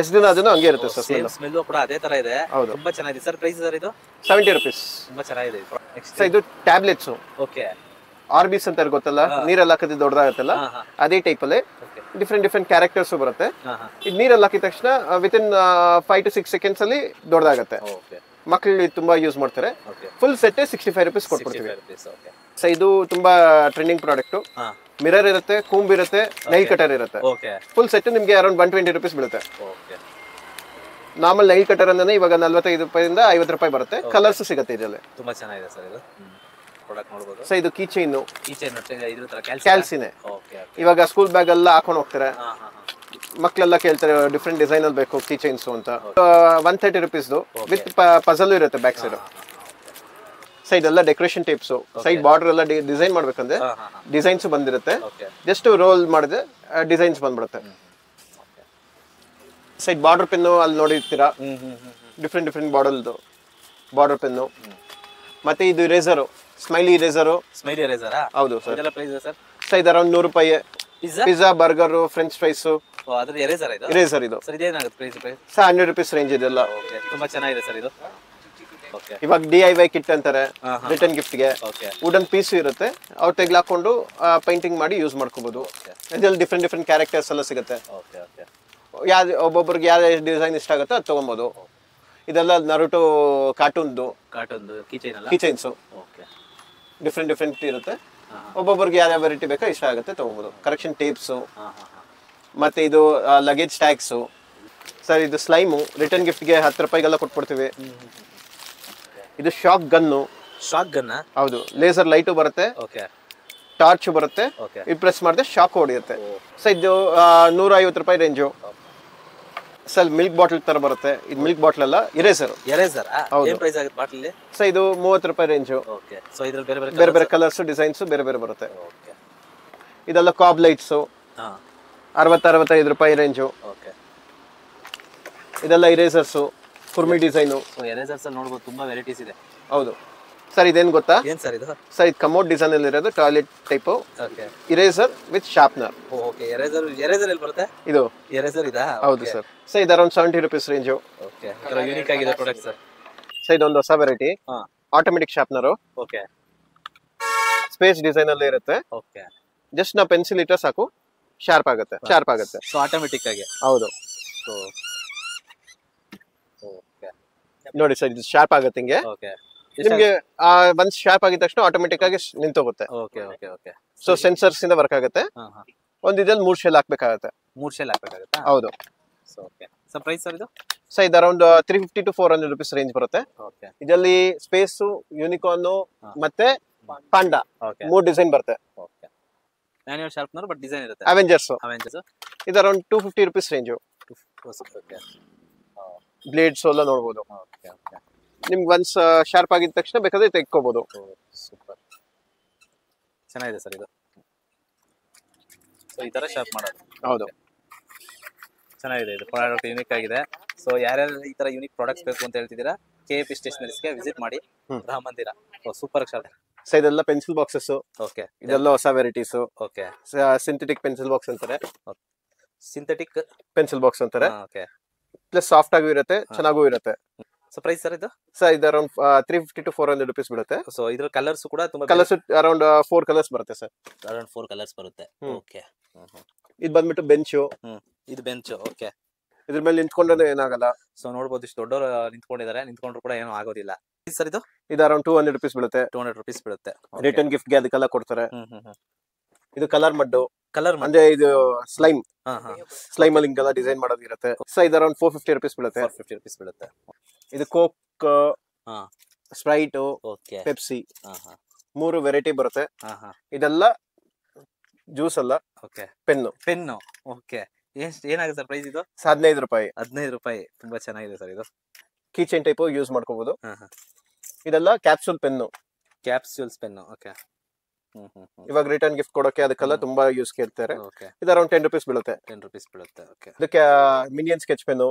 ಎಷ್ಟು ದಿನ ಅದನ್ನು ಹಂಗೆ ಇರುತ್ತೆ ಸರ್. ಸ್ಮೆಲ್ಲು ಕೂಡ ಅದೇ ತರ ಇದೆ. ತುಂಬಾ ಚೆನ್ನಾಗಿದೆ ಸರ್. ಪ್ರೈಸ್ ಸರ್ ಇದು? 70 ರೂಪೀಸ್. ತುಂಬಾ ಚೆನ್ನಾಗಿದೆ. ಸರ್ ಇದು ಟ್ಯಾಬ್ಲೆಟ್ಸ್. ಓಕೆ. ಆರ್ಬಿಸ್ ಅಂತ ಗೊತ್ತಲ್ಲ, ನೀರಲ್ಲಿ ಹಾಕಿದ್ರೆ ದೊಡ್ಡದಾಗುತ್ತಲ್ಲ, ಅದೇ ಟೈಪ್ ಅಲ್ಲಿ ಡಿಫ್ರೆಂಟ್ ಕ್ಯಾರೆಕ್ಟರ್ಸ್ ಬರುತ್ತೆ. ಇದು ನೀರಲ್ಲಿ ಹಾಕಿದ ತಕ್ಷಣ ವಿತಿನ್ 5 to 6 seconds ಅಲ್ಲಿ ದೊಡ್ಡದಾಗುತ್ತೆ. ಮಕ್ಕಳು ತುಂಬಾ ಯೂಸ್ ಮಾಡ್ತಾರೆ. ಫುಲ್ ಸೆಟ್ 65 ರೂಪೀಸ್ ಕೊಟ್ಬಿಡ್ತೀವಿ. ಸೊ ಇದು ತುಂಬಾ ಟ್ರೆಂಡಿಂಗ್ ಪ್ರಾಡಕ್ಟ್. ಮಿರರ್ ಇರುತ್ತೆ, ಕೂಂಬ್ ಇರುತ್ತೆ, ನೈಲ್ ಕಟರ್ ಇರುತ್ತೆ. ಫುಲ್ ಸೆಟ್ ನಿಮ್ಗೆ ಅರೌಂಡ್ 120 ರೂಪೀಸ್ ಬೀಳುತ್ತೆ. ನಾರ್ಮಲ್ ನೈಲ್ ಕಟರ್ ಅಂದ್ರೆ ಇವಾಗ 45 ರೂಪಾಯಿಂದ 50 ರೂಪಾಯಿ ಬರುತ್ತೆ. ಕಲರ್ಸ್ ಸಿಗುತ್ತೆ ಇದರಲ್ಲಿ. ತುಂಬಾ ಚೆನ್ನಾಗಿದೆ ಸರ್ ಇದು ಪ್ರಾಡಕ್ಟ್ ನೋಡಬಹುದು. ಸೊ ಇದು ಕೀ ಚೈನ್. ಇದ್ರ ತರ ಕ್ಯಾಲ್ಸಿನೇ. ಇವಾಗ ಸ್ಕೂಲ್ ಬ್ಯಾಗ್ ಎಲ್ಲ ಹಾಕೊಂಡು ಹೋಗ್ತಾರೆ, ಮಕ್ಕಳೆಲ್ಲ ಕೇಳ್ತಾರೆ ಡಿಫ್ರೆಂಟ್ ಡಿಸೈನ್ ಅಲ್ಲಿ ಬೇಕು ಕೀ ಚೈನ್ಸ್ ಅಂತ. 130 ರೂಪೀಸ್ದು ವಿತ್ ಪಜಲ್ ಇರುತ್ತೆ ಬ್ಯಾಕ್ ಸೈಡ್. ಸೈಡ್ ಎಲ್ಲ ಡೆಕೋರೇಷನ್ ಟೈಪ್ಸ್. ಸೈಡ್ ಬಾರ್ಡರ್ ಎಲ್ಲ ಡಿಸೈನ್ ಮಾಡ್ಬೇಕಂದ್ರೆ ಡಿಸೈನ್ಸ್ ಬಂದಿರುತ್ತೆ. ಜಸ್ಟ್ ರೋಲ್ ಮಾಡಿದ್ರೆ ಡಿಸೈನ್ಸ್ ಬಂದ್ಬಿಡುತ್ತೆ. ಸೈಡ್ ಬಾರ್ಡರ್ ಪೆನ್ನು ಅಲ್ಲಿ ನೋಡಿರ್ತೀರಾ, ಡಿಫ್ರೆಂಟ್ ಬಾರ್ಡರ್ ಪೆನ್ನು. ಮತ್ತೆ ಇದು ಇರೇಸರು, ಸ್ಮೈಲಿ ಇರೇಸರು. ಹೌದು ಸರ್. ಸರ್ ಇದು ಅರೌಂಡ್ 100 ರೂಪಾಯಿ. Pizza, burger, French fries. Eraser ಇದು. ಸರ್ 100 ರೂಪೀಸ್ ರೇಂಜ್ ಇದೆಲ್ಲ. ತುಂಬಾ ಚೆನ್ನಾಗಿದೆ ಸರ್ ಇದು. ಓಕೆ ಇವಾಗ DIY ಕಿಟ್ ಅಂತಾರೆ ಹಾ, ಹಾ. ರಿಟರ್ನ್ ಗಿಫ್ಟ್ ಗೆ. ಓಕೆ ವುಡನ್ ಪೀಸ್ ಇರುತ್ತೆ, ಅವ್ರು ತೆಗ್ಲಾಕೊಂಡು ಪೇಂಟಿಂಗ್ ಮಾಡಿ ಯೂಸ್ ಮಾಡ್ಕೋಬಹುದು. ಇದ್ರಲ್ಲಿ ಡಿಫ್ರೆಂಟ್ ಕ್ಯಾರೆಕ್ಟರ್ಸ್ ಎಲ್ಲ ಸಿಗುತ್ತೆ. ಓಕೆ ಓಕೆ ಒಬ್ಬೊಬ್ರಿಗೆ ಯಾವ ಡಿಸೈನ್ ಇಷ್ಟ ಆಗುತ್ತೆ ಅದು ತಗೊಬೋದು. ಇದೆಲ್ಲ ನರುಟೋ ಕಾರ್ಟೂನ್ದು ಕೀಚೈನ್ಸ್ ಓಕೆ ಡಿಫ್ರೆಂಟ್ ಇರುತ್ತೆ. ಒಬ್ಬೊಬ್ರಿಗೆ ಯಾವ ವೆರೈಟಿ ಬೇಕೋ ಇಷ್ಟ ಆಗುತ್ತೆ ತಗೋಬಹುದು. ಕರೆಕ್ಷನ್ ಟೇಪ್ಸ್, ಮತ್ತೆ ಇದು ಲಗೇಜ್ ಟ್ಯಾಗ್ಸ್. ಸರ್ ಇದು ಸ್ಲೈಮು ರಿಟರ್ನ್ ಗಿಫ್ಟ್ಗೆ 10 ರೂಪಾಯಿಗೆಲ್ಲ ಕೊಟ್ಬಿಡ್ತೀವಿ. ಇದು ಶಾಕ್ ಗನ್ನು. ಹೌದು, ಲೇಸರ್ ಲೈಟು ಬರುತ್ತೆ, ಟಾರ್ಚ್ ಬರುತ್ತೆ, ಇದು ಪ್ರೆಸ್ ಮಾಡಿದ್ರೆ ಶಾಕ್ ಹೊಡೆಯುತ್ತೆ. ಸೊ ಇದು 150 ರೂಪಾಯಿ ರೇಂಜು. ಸರ್ ಮಿಲ್ಕ್ ಬಾಟಲ್ ತರ ಬರುತ್ತೆ, ಇದು ಮಿಲ್ಕ್ ಬಾಟಲ್ ಅಲ್ಲ, ಇರೇಸರ್. ಸೊ ಇದು 30 ರೂಪಾಯಿ ರೇಂಜು. ಬೇರೆ ಬೇರೆ ಕಲರ್ಸ್ ಡಿಸೈನ್ಸ್ ಬೇರೆ ಬೇರೆ ಬರುತ್ತೆ. ಇದೆಲ್ಲ ಕಾಬ್ ಲೈಟ್ಸು 60-65 ರೂಪಾಯಿ ರೇಂಜು. ಇದೆಲ್ಲ ಇರೇಸರ್ಸು ಕುರ್ಮಿ ಡಿಸೈನು. ತುಂಬಾ ವೆರೈಟೀಸ್ ಇದೆ. ಹೌದು ಸರ್, ಇದೇನು ಗೊತ್ತಾ ಸರ್ ಇದು? ಸರ್ ಇದು ಕಮೋಡ್ ಡಿಸೈನ್ ಅಲ್ಲಿ ಇರೋದು, toilet type eraser with sharpener. Eraser ಎಲ್ಲಿ ಬರುತ್ತೆ? ಇದು ಎರೇಸರ್ ಇದಾ? ಹೌದು ಸರ್. ಸೊ ಇದು ಅರೌಂಡ್ 70 ರೂಪೀಸ್ ರೇಂಜು. ಯೂನಿಕ್ ಆಗಿದೆ ಪ್ರಾಡಕ್ಟ್ ಸರ್. ಸೊ ಇದೊಂದು ಹೊಸ variety automatic sharpener. Okay, space design ಅಲ್ಲಿ ಇರುತ್ತೆ. ಓಕೆ, ಜಸ್ಟ್ ನಾವು ಪೆನ್ಸಿಲ್ ಇಟ್ಟರೆ ಸಾಕು, ಶಾರ್ಪ್ ಆಗುತ್ತೆ. ಸೊ ಆಟೋಮೆಟಿಕ್ ಆಗಿ. ಹೌದು, ನೋಡಿ ಸರ್ ಇದು ಶಾರ್ಪ್ ಆಗುತ್ತೆ ಹಿಂಗೆ. ನಿಮ್ಗೆ ಒಂದ್ ಶಾರ್ಪ್ ಆಗಿದ ತಕ್ಷಣ ಆಟೋಮೆಟಿಕ್ ಆಗಿ ನಿಂತೋಗುತ್ತೆ. ಸೊ ಸೆನ್ಸರ್ಸ್ ಇಂದ ವರ್ಕ್ ಆಗುತ್ತೆ. ಒಂದ್ ಇದ್ರಲ್ಲಿ 3 ಶೆಲ್ ಹಾಕ್ಬೇಕಾಗತ್ತೆ. 3 ಶೆಲ್ ಹಾಕ್ಬೇಕಾಗತ್ತಾ? ಹೌದು. ಓಕೆ, ಸೊ ಪ್ರೈಸ್ ಸರ್ ಇದು? ಸೊ ಇದು ಅರೌಂಡ್ 350 to 400 ರೂಪೀಸ್ ರೇಂಜ್ ಬರುತ್ತೆ. ಓಕೆ, ಇದರಲ್ಲಿ ಸ್ಪೇಸ್, ಯೂನಿಕಾರ್ನ್ ಮತ್ತೆ ಪಾಂಡಾ 3 ಡಿಸೈನ್ ಬರುತ್ತೆ. Okay, manual sharpener but design ಇರುತ್ತೆ. ಅವೆಂಜರ್ಸ್ ಅವೆಂಜರ್ಸ್ ಇದು around 250 rupees range. Okay, blades ಎಲ್ಲ ನೋಡಬಹುದು. ಓಕೆ ಓಕೆ, ನಿಮ್ಗೆ ಒನ್ಸ್ ಶಾರ್ಪ್ ಆಗಿದ ತಕ್ಷಣ ಬೇಕಾದ್ರೆ ತೆಗೆದುಕೋಬಹುದು. ಸೂಪರ್, ಚೆನ್ನಾಗಿದೆ ಸರ್ ಇದು. ಸೊ ಈ ತರ ಶಾರ್ಪ್ ಮಾಡೋದು. ಹೌದು, ಚೆನ್ನಾಗಿದೆ ಇದು ಪ್ರಾಡಕ್ಟ್, ಯೂನಿಕ್ ಆಗಿದೆ. ಸೊ ಯಾರ್ಯಾರು ಈ ತರ ಯೂನಿಕ್ ಪ್ರಾಡಕ್ಟ್ಸ್ ಬೇಕು ಅಂತ ಹೇಳ್ತಿದ್ದೀರಾ, KAP ಸ್ಟೇಷನರೀಸ್ಗೆ ವಿಸಿಟ್ ಮಾಡಿ, ಗೃಹ ಮಂದಿರ. Super sharp. ಸೊ ಇದೆಲ್ಲ ಪೆನ್ಸಿಲ್ ಬಾಕ್ಸಸ್. ಓಕೆ, ಇದೆಲ್ಲ ಹೊಸ varieties. Okay, synthetic pencil box ಅಂತಾರೆ. ಸಿಂಥೆಟಿಕ್ ಪೆನ್ಸಿಲ್ ಬಾಕ್ಸ್ ಅಂತಾರೆ. ಓಕೆ, ಪ್ಲಸ್ ಸಾಫ್ಟ್ ಆಗೂ ಇರುತ್ತೆ, ಚೆನ್ನಾಗೂ ಇರುತ್ತೆ. ಸೊ ಪ್ರೈಸ್ ಸರ್ ಇದು? ಸರ್ ಇದು ಅರೌಂಡ್ 350 to 400 ರೂಪೀಸ್ ಬೀಳುತ್ತೆ. ಸೊ ಇದ್ರ ಕಲರ್ಸ್ ಕೂಡ ತುಂಬಾ ಕಲರ್ಸ್ ಅರೌಂಡ್ 4 ಕಲರ್ಸ್ ಬರುತ್ತೆ ಸರ್. ಅರೌಂಡ್ 4 ಕಲರ್ಸ್ ಬರುತ್ತೆ. ಓಕೆ, ಇದು ಬಂದ್ಬಿಟ್ಟು ಬೆಂಚು. ಇದು ಬೆಂಚ್. ಓಕೆ, ಇದ್ರ ಮೇಲೆ ನಿಂತ್ಕೊಂಡ್ರೆ ಏನಾಗಲ್ಲ. ಸೊ ನೋಡಬಹುದು, ಇಷ್ಟು ದೊಡ್ಡವರು ನಿಂತ್ಕೊಂಡಿದ್ದಾರೆ, ನಿಂತ್ಕೊಂಡ್ರು ಕೂಡ ಏನೂ ಆಗೋದಿಲ್ಲ. ಸರ್ ಇದು? ಇದು ಅರೌಂಡ್ 200 ರೂಪೀಸ್ ಬೀಳುತ್ತೆ. 200 ರೂಪೀಸ್ ಬೀಳುತ್ತೆ. ರಿಟರ್ನ್ ಗಿಫ್ಟ್ ಗೆ ಅದಕ್ಕೆಲ್ಲ ಕೊಡ್ತಾರೆ. ಇದು ಕಲರ್ ಮಡ್ಡು. ಕಲರ್ ಅಂದ್ರೆ ಇದು ಸ್ಲೈಮ್. ಸ್ಲೈಮ್ ಅಲ್ಲಿ ಹಿಂಗೆಲ್ಲ ಡಿಸೈನ್ ಮಾಡೋದಿರುತ್ತೆ. ಸೊ ಇದು ಅರೌಂಡ್ 450 ರೂಪೀಸ್ ಬೀಳುತ್ತೆ. 450 ರೂಪೀಸ್ ಬೀಳುತ್ತೆ. ಇದು ಕೋಕ್, ಸ್ಪ್ರೈಟ್, ಪೆಪ್ಸಿ 3 ವೆರೈಟಿ ಬರುತ್ತೆ. ಇದೆಲ್ಲ ಜ್ಯೂಸ್ ಅಲ್ಲ, ಪೆನ್ನು. ಓಕೆ, ಏನಾಗುತ್ತೆ ಸರ್ ಪ್ರೈಸ್ ಇದು? 15 ರೂಪಾಯಿ. 15 ರೂಪಾಯಿ. ತುಂಬಾ ಚೆನ್ನಾಗಿದೆ ಸರ್ ಇದು. ಕೀಚೈನ್ ಟೈಪ್ ಯೂಸ್ ಮಾಡ್ಕೋಬಹುದು. ಇದೆಲ್ಲ capsule pen. Capsules pen. Okay, ಇವಾಗ ರಿಟರ್ನ್ ಗಿಫ್ಟ್ ಕೊಡೋಕೆ ಅದಕ್ಕೆಲ್ಲ ತುಂಬಾ ಯೂಸ್ ಕೇಳ್ತಾರೆ. ಇದು ಅರೌಂಡ್ 10 ರೂಪೀಸ್ ಬೀಳುತ್ತೆ. 10 ರೂಪೀಸ್ ಬೀಳುತ್ತೆ. ಓಕೆ, ಇದಕ್ಕೆ ಮಿನಿಯನ್ ಸ್ಕೆಚ್ ಪೆನ್ನು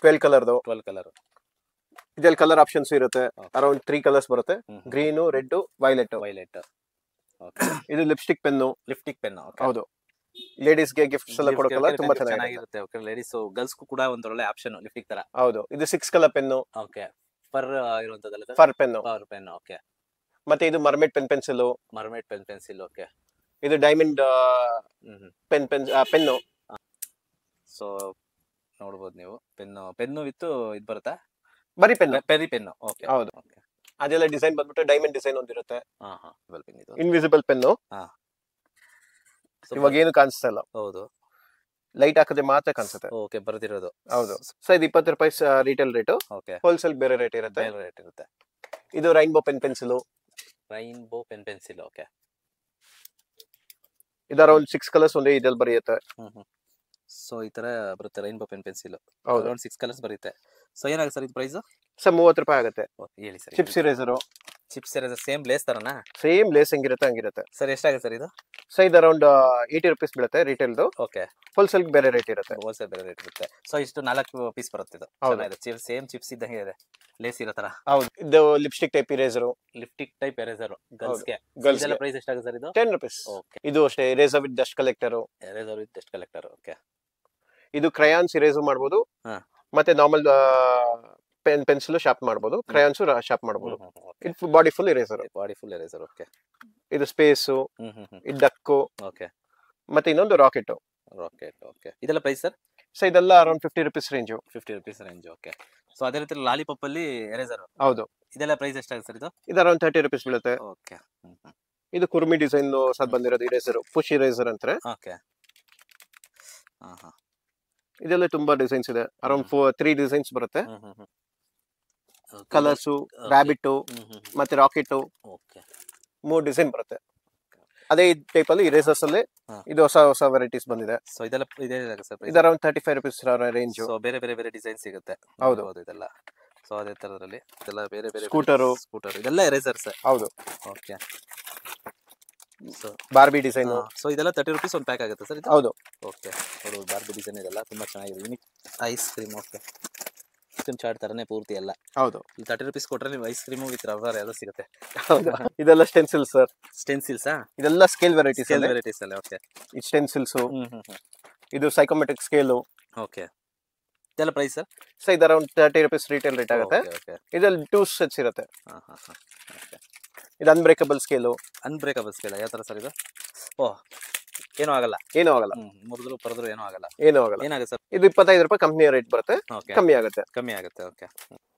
12 ಕಲರ್ದು. 12 ಕಲರ್. ಇದರಲ್ಲಿ ಕಲರ್ ಆಪ್ಷನ್ಸ್ ಇರುತ್ತೆ. ಅರೌಂಡ್ 3 ಕಲರ್ಸ್ ಬರುತ್ತೆ, ಗ್ರೀನು, ರೆಡ್, ವೈಲೆಟ್. ಇದು ಲಿಪ್ಸ್ಟಿಕ್ ಪೆನ್ನು. ಹೌದು, ಲೇಡೀಸ್ ಗೆ ಗಿಫ್ಟ್ಸ್ ಎಲ್ಲ ಕೊಡೋಕಲ್ಲ ತುಂಬಾ ಚೆನ್ನಾಗಿರುತ್ತೆ. ಓಕೆ, ಲೇಡೀಸ್ ಗರ್ಲ್ಸ್ ಕೂಡ ಒಂದು ಒಳ್ಳೆ ಆಪ್ಷನ್ ಲಿಪ್ಸ್ಟಿಕ್ ತರ. ಹೌದು, ಇದು 6 ಕಲರ್ ಪೆನ್ನು. ಓಕೆ, ಫರ್ ಇರುವಂತದಲ್ಲ, ಫರ್ ಪೆನ್ನು. ಓಕೆ, ಮತ್ತೆ ಇದು ಮರ್ಮೇಡ್ ಪೆನ್ಸಿಲ್. ಓಕೆ, ಇದು ಡೈಮಂಡ್ ಪೆನ್ನು. ಸೊ ನೋಡಬಹುದು ನೀವು, ಪೆನ್ನು ವಿತ್ ಇದು ಬರುತ್ತಾ? ಬರೀ ಪೆನ್ನು. ಪೆನ್ನು. ಓಕೆ, ಹೌದು. ಅದೆಲ್ಲ ಡಿಸೈನ್ ಬಂದ್ಬಿಟ್ಟು ಡೈಮಂಡ್ ಡಿಸೈನ್ ಒಂದಿರುತ್ತೆ. ಇದು ಇನ್ವಿಸಿಬಲ್ ಪೆನ್ನು. ಇವಾಗ ಏನು ಕಾಣಿಸ್ತಾ ಇಲ್ಲ. ಹೌದು, ಲೈಟ್ ಹಾಕಿದ್ರೆ ಮಾತ್ರ ಕಾಣಿಸುತ್ತೆ. ಓಕೆ, ಬರ್ತಿರೋದು. ಹೌದು. ಸೊ ಇದು 20 ರೂಪಾಯಿ ರಿಟೇಲ್ ರೇಟ್. ಓಕೆ, ಹೋಲ್ಸೇಲ್ ಬೇರೆ ರೇಟ್ ಇರುತ್ತೆ. ಇದು ರೈನ್ಬೋ ಪೆನ್ಸಿಲ್. ಓಕೆ, ಇದು ಅರೌಂಡ್ 6 ಕಲರ್ಸ್ ಒಂದೇ ಇದ್ರಲ್ಲಿ ಬರೆಯುತ್ತೆ. ಸೊ ಈ ತರ ಬರುತ್ತೆ ರೈನ್ಬೋ ಪೆನ್ಸಿಲ್. ಹೌದು, ಅರೌಂಡ್ 6 ಕಲರ್ಸ್ ಬರುತ್ತೆ. ಸೊ ಏನಾಗುತ್ತೆ ಸರ್ ಇದು ಪ್ರೈಸ್? ಸರ್ 30 ರೂಪಾಯಿ ಆಗುತ್ತೆ. ಹೇಳಿ ಸರ್. Chips eraser. ಸೇಮ್ ಲೇಸ್ ತರನಾ? ಸೇಮ್ ಲೇಸ್ ಹೆಂಗಿರುತ್ತೆ ಹಂಗಿರುತ್ತೆ. ಸರ್ ಎಷ್ಟಾಗುತ್ತೆ ಸರ್ ಇದು? ಸೊ ಇದು ಅರೌಂಡ್ 80 ರೂಪೀಸ್ ಬೀಳುತ್ತೆ ರಿಟೇಲ್ದು. ಓಕೆ, ಹೋಲ್ಸೇಲ್ ಬೇರೆ ರೇಟ್ ಇರುತ್ತೆ. ಹೋಲ್ಸೇಲ್ ಬೇರೆ ರೇಟ್ ಇರುತ್ತೆ. ಸೊ ಇಷ್ಟು 4 ಪೀಸ್ ಬರುತ್ತೆ ಇದು. ಚೆನ್ನಾಗಿದೆ, ಸೇಮ್ ಚಿಪ್ಸ್ ಇದ್ದಂಗೆ ಇದೆ, ಲೇಸ್ ಇರೋ ತರ. ಹೌದು, ಇದು ಲಿಪ್ಸ್ಟಿಕ್ ಟೈಪ್ ಇರೇಸರ್. ಗರ್ಲ್ಸ್ ಗೆ. ಇದೆಲ್ಲ ಪ್ರೈಸ್ ಎಷ್ಟಾಗುತ್ತೆ ಸರ್ ಇದು? 10 ರೂಪೀಸ್. ಓಕೆ, ಇದು ಅಷ್ಟೇ eraser with dust collector. Okay, ಇದು ಕ್ರಯಾನ್ಸ್ ಇರೇಸರ್ ಮಾಡಬಹುದು. ಮತ್ತೆ ನಾರ್ಮಲ್ ಪೆನ್ಸಿಲ್ ಶಾರ್ಪ್ ಮಾಡಬಹುದು, ಕ್ರಯಾನ್ಸ್ ಶಾರ್ಪ್ ಮಾಡಬಹುದು. ಇದು ಬಾಡಿ ಫುಲ್ ಇರೇಸರ್. ಓಕೆ. ಇದು ಸ್ಪೇಸ್, ಇದು ಡಕ್ಕು, ಓಕೆ. ಮತ್ತೆ ಇನ್ನೊಂದು ರಾಕೆಟ್. ಓಕೆ. ಇದೆಲ್ಲ ಪ್ರೈಸ್ ಸರ್? ಸೊ ಇದೆಲ್ಲ around 50 rupees range. 50 rupees range. Okay. So ಅದೇ ರೀತಿ ಲಾಲಿಪಾಪ್ ಅಲ್ಲಿ ಎರೇಸರ್. ಹೌದು. ಇದೆಲ್ಲ ಪ್ರೈಸ್ ಎಷ್ಟಾಗುತ್ತೆ ಸರ್ ಇದು? ಇದು ಅರೌಂಡ್ 30 rupees ಬೀಳುತ್ತೆ. ಓಕೆ. ಇದು ಕುರ್ಮಿ ಡಿಸೈನ್ ಸದ್ ಬಂದಿರೋದು ಇರೇಸರ್, ಪುಷ್ ಇರೇಸರ್ ಅಂತಾರೆ. ಓಕೆ. ಇದೆಲ್ಲ ತುಂಬಾ ಡಿಸೈನ್ಸ್ ಇದೆ, ಅರೌಂಡ್ 3 ಡಿಸೈನ್ಸ್ ಬರುತ್ತೆ. ಕಲರ್ಸ್, ರಾಬಿಟ್ ಮತ್ತೆ ರಾಕೆಟ್, ಓಕೆ, 3 ಡಿಸೈನ್ ಬರುತ್ತೆ. ಅದೇ ಟೈಪ್ ಅಲ್ಲಿ ಇರೇಸರ್ಸ್ ಅಲ್ಲಿ ಇದು ಹೊಸ ಹೊಸ ವೆರೈಟೀಸ್ ಬಂದಿದೆ. ಸೊ ಇದೆಲ್ಲ ಇದೆ ಸರ್? ಇದು ಅರೌಂಡ್ 35 rupees ರೇಂಜ್. ಸೊ ಬೇರೆ ಬೇರೆ ಡಿಸೈನ್ ಸಿಗುತ್ತೆ. ಹೌದು ಇದೆಲ್ಲ. ಸೊ ಅದೇ ತರದಲ್ಲಿ ಇದೆಲ್ಲ ಬೇರೆ ಬೇರೆ ಸ್ಕೂಟರ್ ಇದೆಲ್ಲ ಎರೇಸರ್ಸ್. ಹೌದು. Okay. So Barbie design. So ಇದೆಲ್ಲ 30 rupees ಒಂದು ಪ್ಯಾಕ್ ಆಗುತ್ತೆ ಸರ್ ಇದು? ಹೌದು. ಓಕೆ. ಅವರು ಬಾರ್ಬಿ ಡಿಸೈನ್ ಇದೆಲ್ಲ ತುಂಬಾ ಚೆನ್ನಾಗಿದೆ. Unique ice cream. Okay. Ice cream chaat ತರನೇ ಪೂರ್ತಿ ಎಲ್ಲ. ಹೌದು. ಈ 30 rupees ಕೊಟ್ರೆ ನೀವು ಐಸ್ ಕ್ರೀಮ್ ವಿತ್ ರಬ್ಬರ್ ಎಲ್ಲ ಸಿಗುತ್ತೆ. ಹೌದು. ಇದೆಲ್ಲ ಸ್ಟೆನ್ಸಿಲ್ಸ್ ಸರ್. ಸ್ಟೆನ್ಸಿಲ್ಸ್? ಇದೆಲ್ಲ ಸ್ಕೇಲ್ ವೆರೈಟೀಸ್ ಅಲ್ಲ. ಓಕೆ. ಇದು ಸ್ಟೆನ್ಸಿಲ್ಸ್. ಇದು ಸೈಕೋಮೆಟ್ರಿಕ್ ಸ್ಕೇಲ್. ಓಕೆ. ಇದೆಲ್ಲ ಪ್ರೈಸ್ ಸರ್? ಸೊ ಇದು ಅರೌಂಡ್ 30 rupees ರಿಟೇಲ್ ರೇಟ್ ಆಗುತ್ತೆ. ಇದರಲ್ಲಿ 2 sets ಇರುತ್ತೆ. ಓಕೆ. ಇದು ಅನ್ಬ್ರೇಕಬಲ್ ಸ್ಕೇಲ್. ಅನ್ಬ್ರೇಕಬಲ್ ಸ್ಕೇಲ್ ಯಾವ ತರ ಸರ್ ಇದು? ಓಹ್, ಏನೂ ಆಗಲ್ಲ. ಏನೂ ಆಗಲ್ಲ. ಮುರಿದ್ರು ಪರದ್ರು ಏನೂ ಆಗಲ್ಲ. ಏನೂ ಆಗಲ್ಲ. ಏನಾಗುತ್ತೆ ಸರ್? ಇದು 25 ರೂಪಾಯಿ ಕಂಪ್ನಿ ರೇಟ್ ಬರುತ್ತೆ. ಕಮ್ಮಿ ಆಗುತ್ತೆ. ಓಕೆ.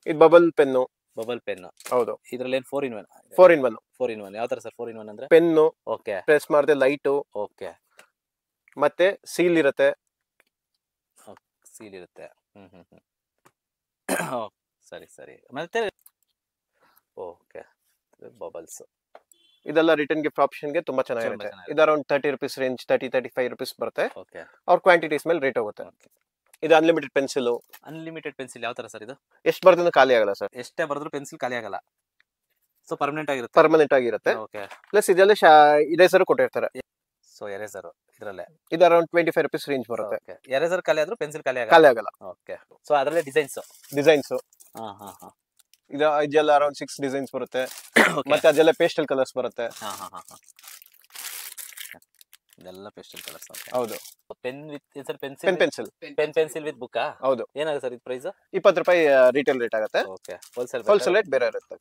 ಇದು ಬಬಲ್ ಪೆನ್ನು. Bubble pen. ಹೌದು. ಇದರಲ್ಲಿ ಏನು 4 in 1? 4 in 1. 4 in 1 ಯಾವ ತರ ಸರ್? 4 in 1 ಅಂದ್ರೆ ಪೆನ್ನು. ಓಕೆ. ಪ್ರೆಸ್ ಮಾಡಿದ್ರೆ ಲೈಟು. ಓಕೆ. ಮತ್ತೆ ಸೀಲ್ ಇರುತ್ತೆ. ಸೀಲ್ ಇರುತ್ತೆ. ಸರಿ. ಮತ್ತೆ ಓಕೆ. ಬಬಲ್ಸ್. ಇದೆಲ್ಲ ರಿಟರ್ನ್ ಗಿಫ್ಟ್ ಆಪ್ಷನ್ ಗೆ ತುಂಬಾ ಚೆನ್ನಾಗಿರುತ್ತೆ. ಇದು ಅರೌಂಡ್ 30 rupees ರೇಂಜ್, 35 rupees ಬರುತ್ತೆ. ಓಕೆ. ಅವ್ರ ಕ್ವಾಂಟಿಟೀಸ್ ಮೇಲೆ ರೇಟ್ ಹೋಗುತ್ತೆ. ಇದು ಅನ್ಲಿಮಿಟೆಡ್ ಪೆನ್ಸಿಲ್. ಅನ್ಲಿಮಿಟೆಡ್ ಪೆನ್ಸಿಲ್ ಯಾವ ತರ ಸರ್ ಇದು? ಎಷ್ಟು ಬರ್ದ್ರೂ ಖಾಲಿ ಆಗಲ್ಲ ಸರ್. ಎಷ್ಟೇ ಬರೆದ್ರು ಪೆನ್ಸಿಲ್ ಖಾಲಿ ಆಗಲ್ಲ. ಸೊ ಪರ್ಮನೆಂಟ್ ಆಗಿರುತ್ತೆ. ಓಕೆ. ಪ್ಲಸ್ ಇದೆಲ್ಲ ಇರೇಸರ್ ಕೊಟ್ಟಿರ್ತಾರೆ. ಸೊ ಎರೇಸರ್ ಇದರಲ್ಲೇ. ಇದು ಅರೌಂಡ್ 25 rupees ರೇಂಜ್ ಬರುತ್ತೆ. ಓಕೆ. ಎರೇಸರ್ ಖಾಲಿ ಆದ್ರೂ ಪೆನ್ಸಿಲ್ ಖಾಲಿ ಆಗಲ್ಲ. ಓಕೆ. ಸೊ ಅದರಲ್ಲೇ ಡಿಸೈನ್ಸ್. ಇದೆಲ್ಲ ಅರೌಂಡ್ 6 ಡಿಸೈನ್ಸ್ ಬರುತ್ತೆ. ಮತ್ತೆ ಅದೆಲ್ಲ ಪೇಸ್ಟಲ್ ಕಲರ್ಸ್ ಬರುತ್ತೆ. ಇದೆಲ್ಲ ಪೇಸ್ಟಲ್ ಕಲರ್ಸ್. ಹೌದು. Pen with sir pencil with book. ಹೌದು. ಏನಾಗುತ್ತೆ ಸರ್ ಇದು ಪ್ರೈಸ್? 20 ರೂಪಾಯಿ ರಿಟೇಲ್ ರೇಟ್ ಆಗುತ್ತೆ. ಓಕೆ. ಹೋಲ್ಸೇಲ್ ರೇಟ್ ಬೇರೆ ಇರುತ್ತೆ.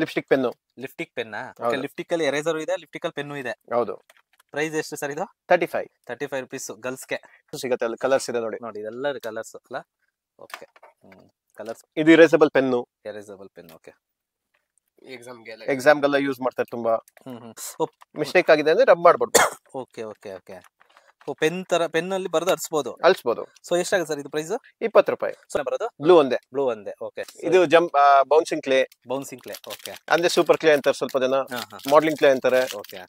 Lipstick pen. Lipstick pen. Okay. Lipstick ಅಲ್ಲಿ ಎರೇಸರ್ ಇದೆ, ಲಿಪ್ಟಿಕ್ ಅಲ್ಲಿ ಪೆನ್ನು ಇದೆ. ಹೌದು. ಪ್ರೈಸ್ ಎಷ್ಟು ಸರ್ ಇದು? 35 rupees ಗರ್ಲ್ಸ್ ಗೆ ಸಿಗುತ್ತೆ. ಅಲ್ಲಿ ಕಲರ್ಸ್ ಇದೆ ನೋಡಿ. ಇದೆಲ್ಲ ಕಲರ್ಸ್ ಅಲ್ಲ. ಓಕೆ. ಕಲರ್ಸ್. ಇದು ಇರೇಸಬಲ್ ಪೆನ್ನು. ಓಕೆ. ಎಕ್ಸಾಮ್ಗೆಲ್ಲ ಯೂಸ್ ಮಾಡ್ತಾರೆ ತುಂಬಾ. ಮಿಸ್ಟೇಕ್ ಆಗಿದೆ ಅಂದ್ರೆ ರಬ್ ಮಾಡ್ಬೋದು. ಓಕೆ. ಪೆನ್ ಅಲ್ಲಿ ಬರೆದು ಅಳಿಸಬಹುದು. ಸೊ ಎಷ್ಟಾಗುತ್ತೆ ಸರ್ ಇದು ಪ್ರೈಸ್? 20 ರೂಪಾಯಿ. ಬರೋದು ಬ್ಲೂ ಒಂದೇ. ಓಕೆ. ಇದು ಬೌನ್ಸಿಂಗ್ ಕ್ಲೇ. ಓಕೆ. ಅಂದ್ರೆ ಸೂಪರ್ ಕ್ಲೇ ಅಂತಾರೆ ಸ್ವಲ್ಪ ಜನ, ಮಾಡಲಿಂಗ್ ಕ್ಲೇ ಅಂತಾರೆ. ಓಕೆ.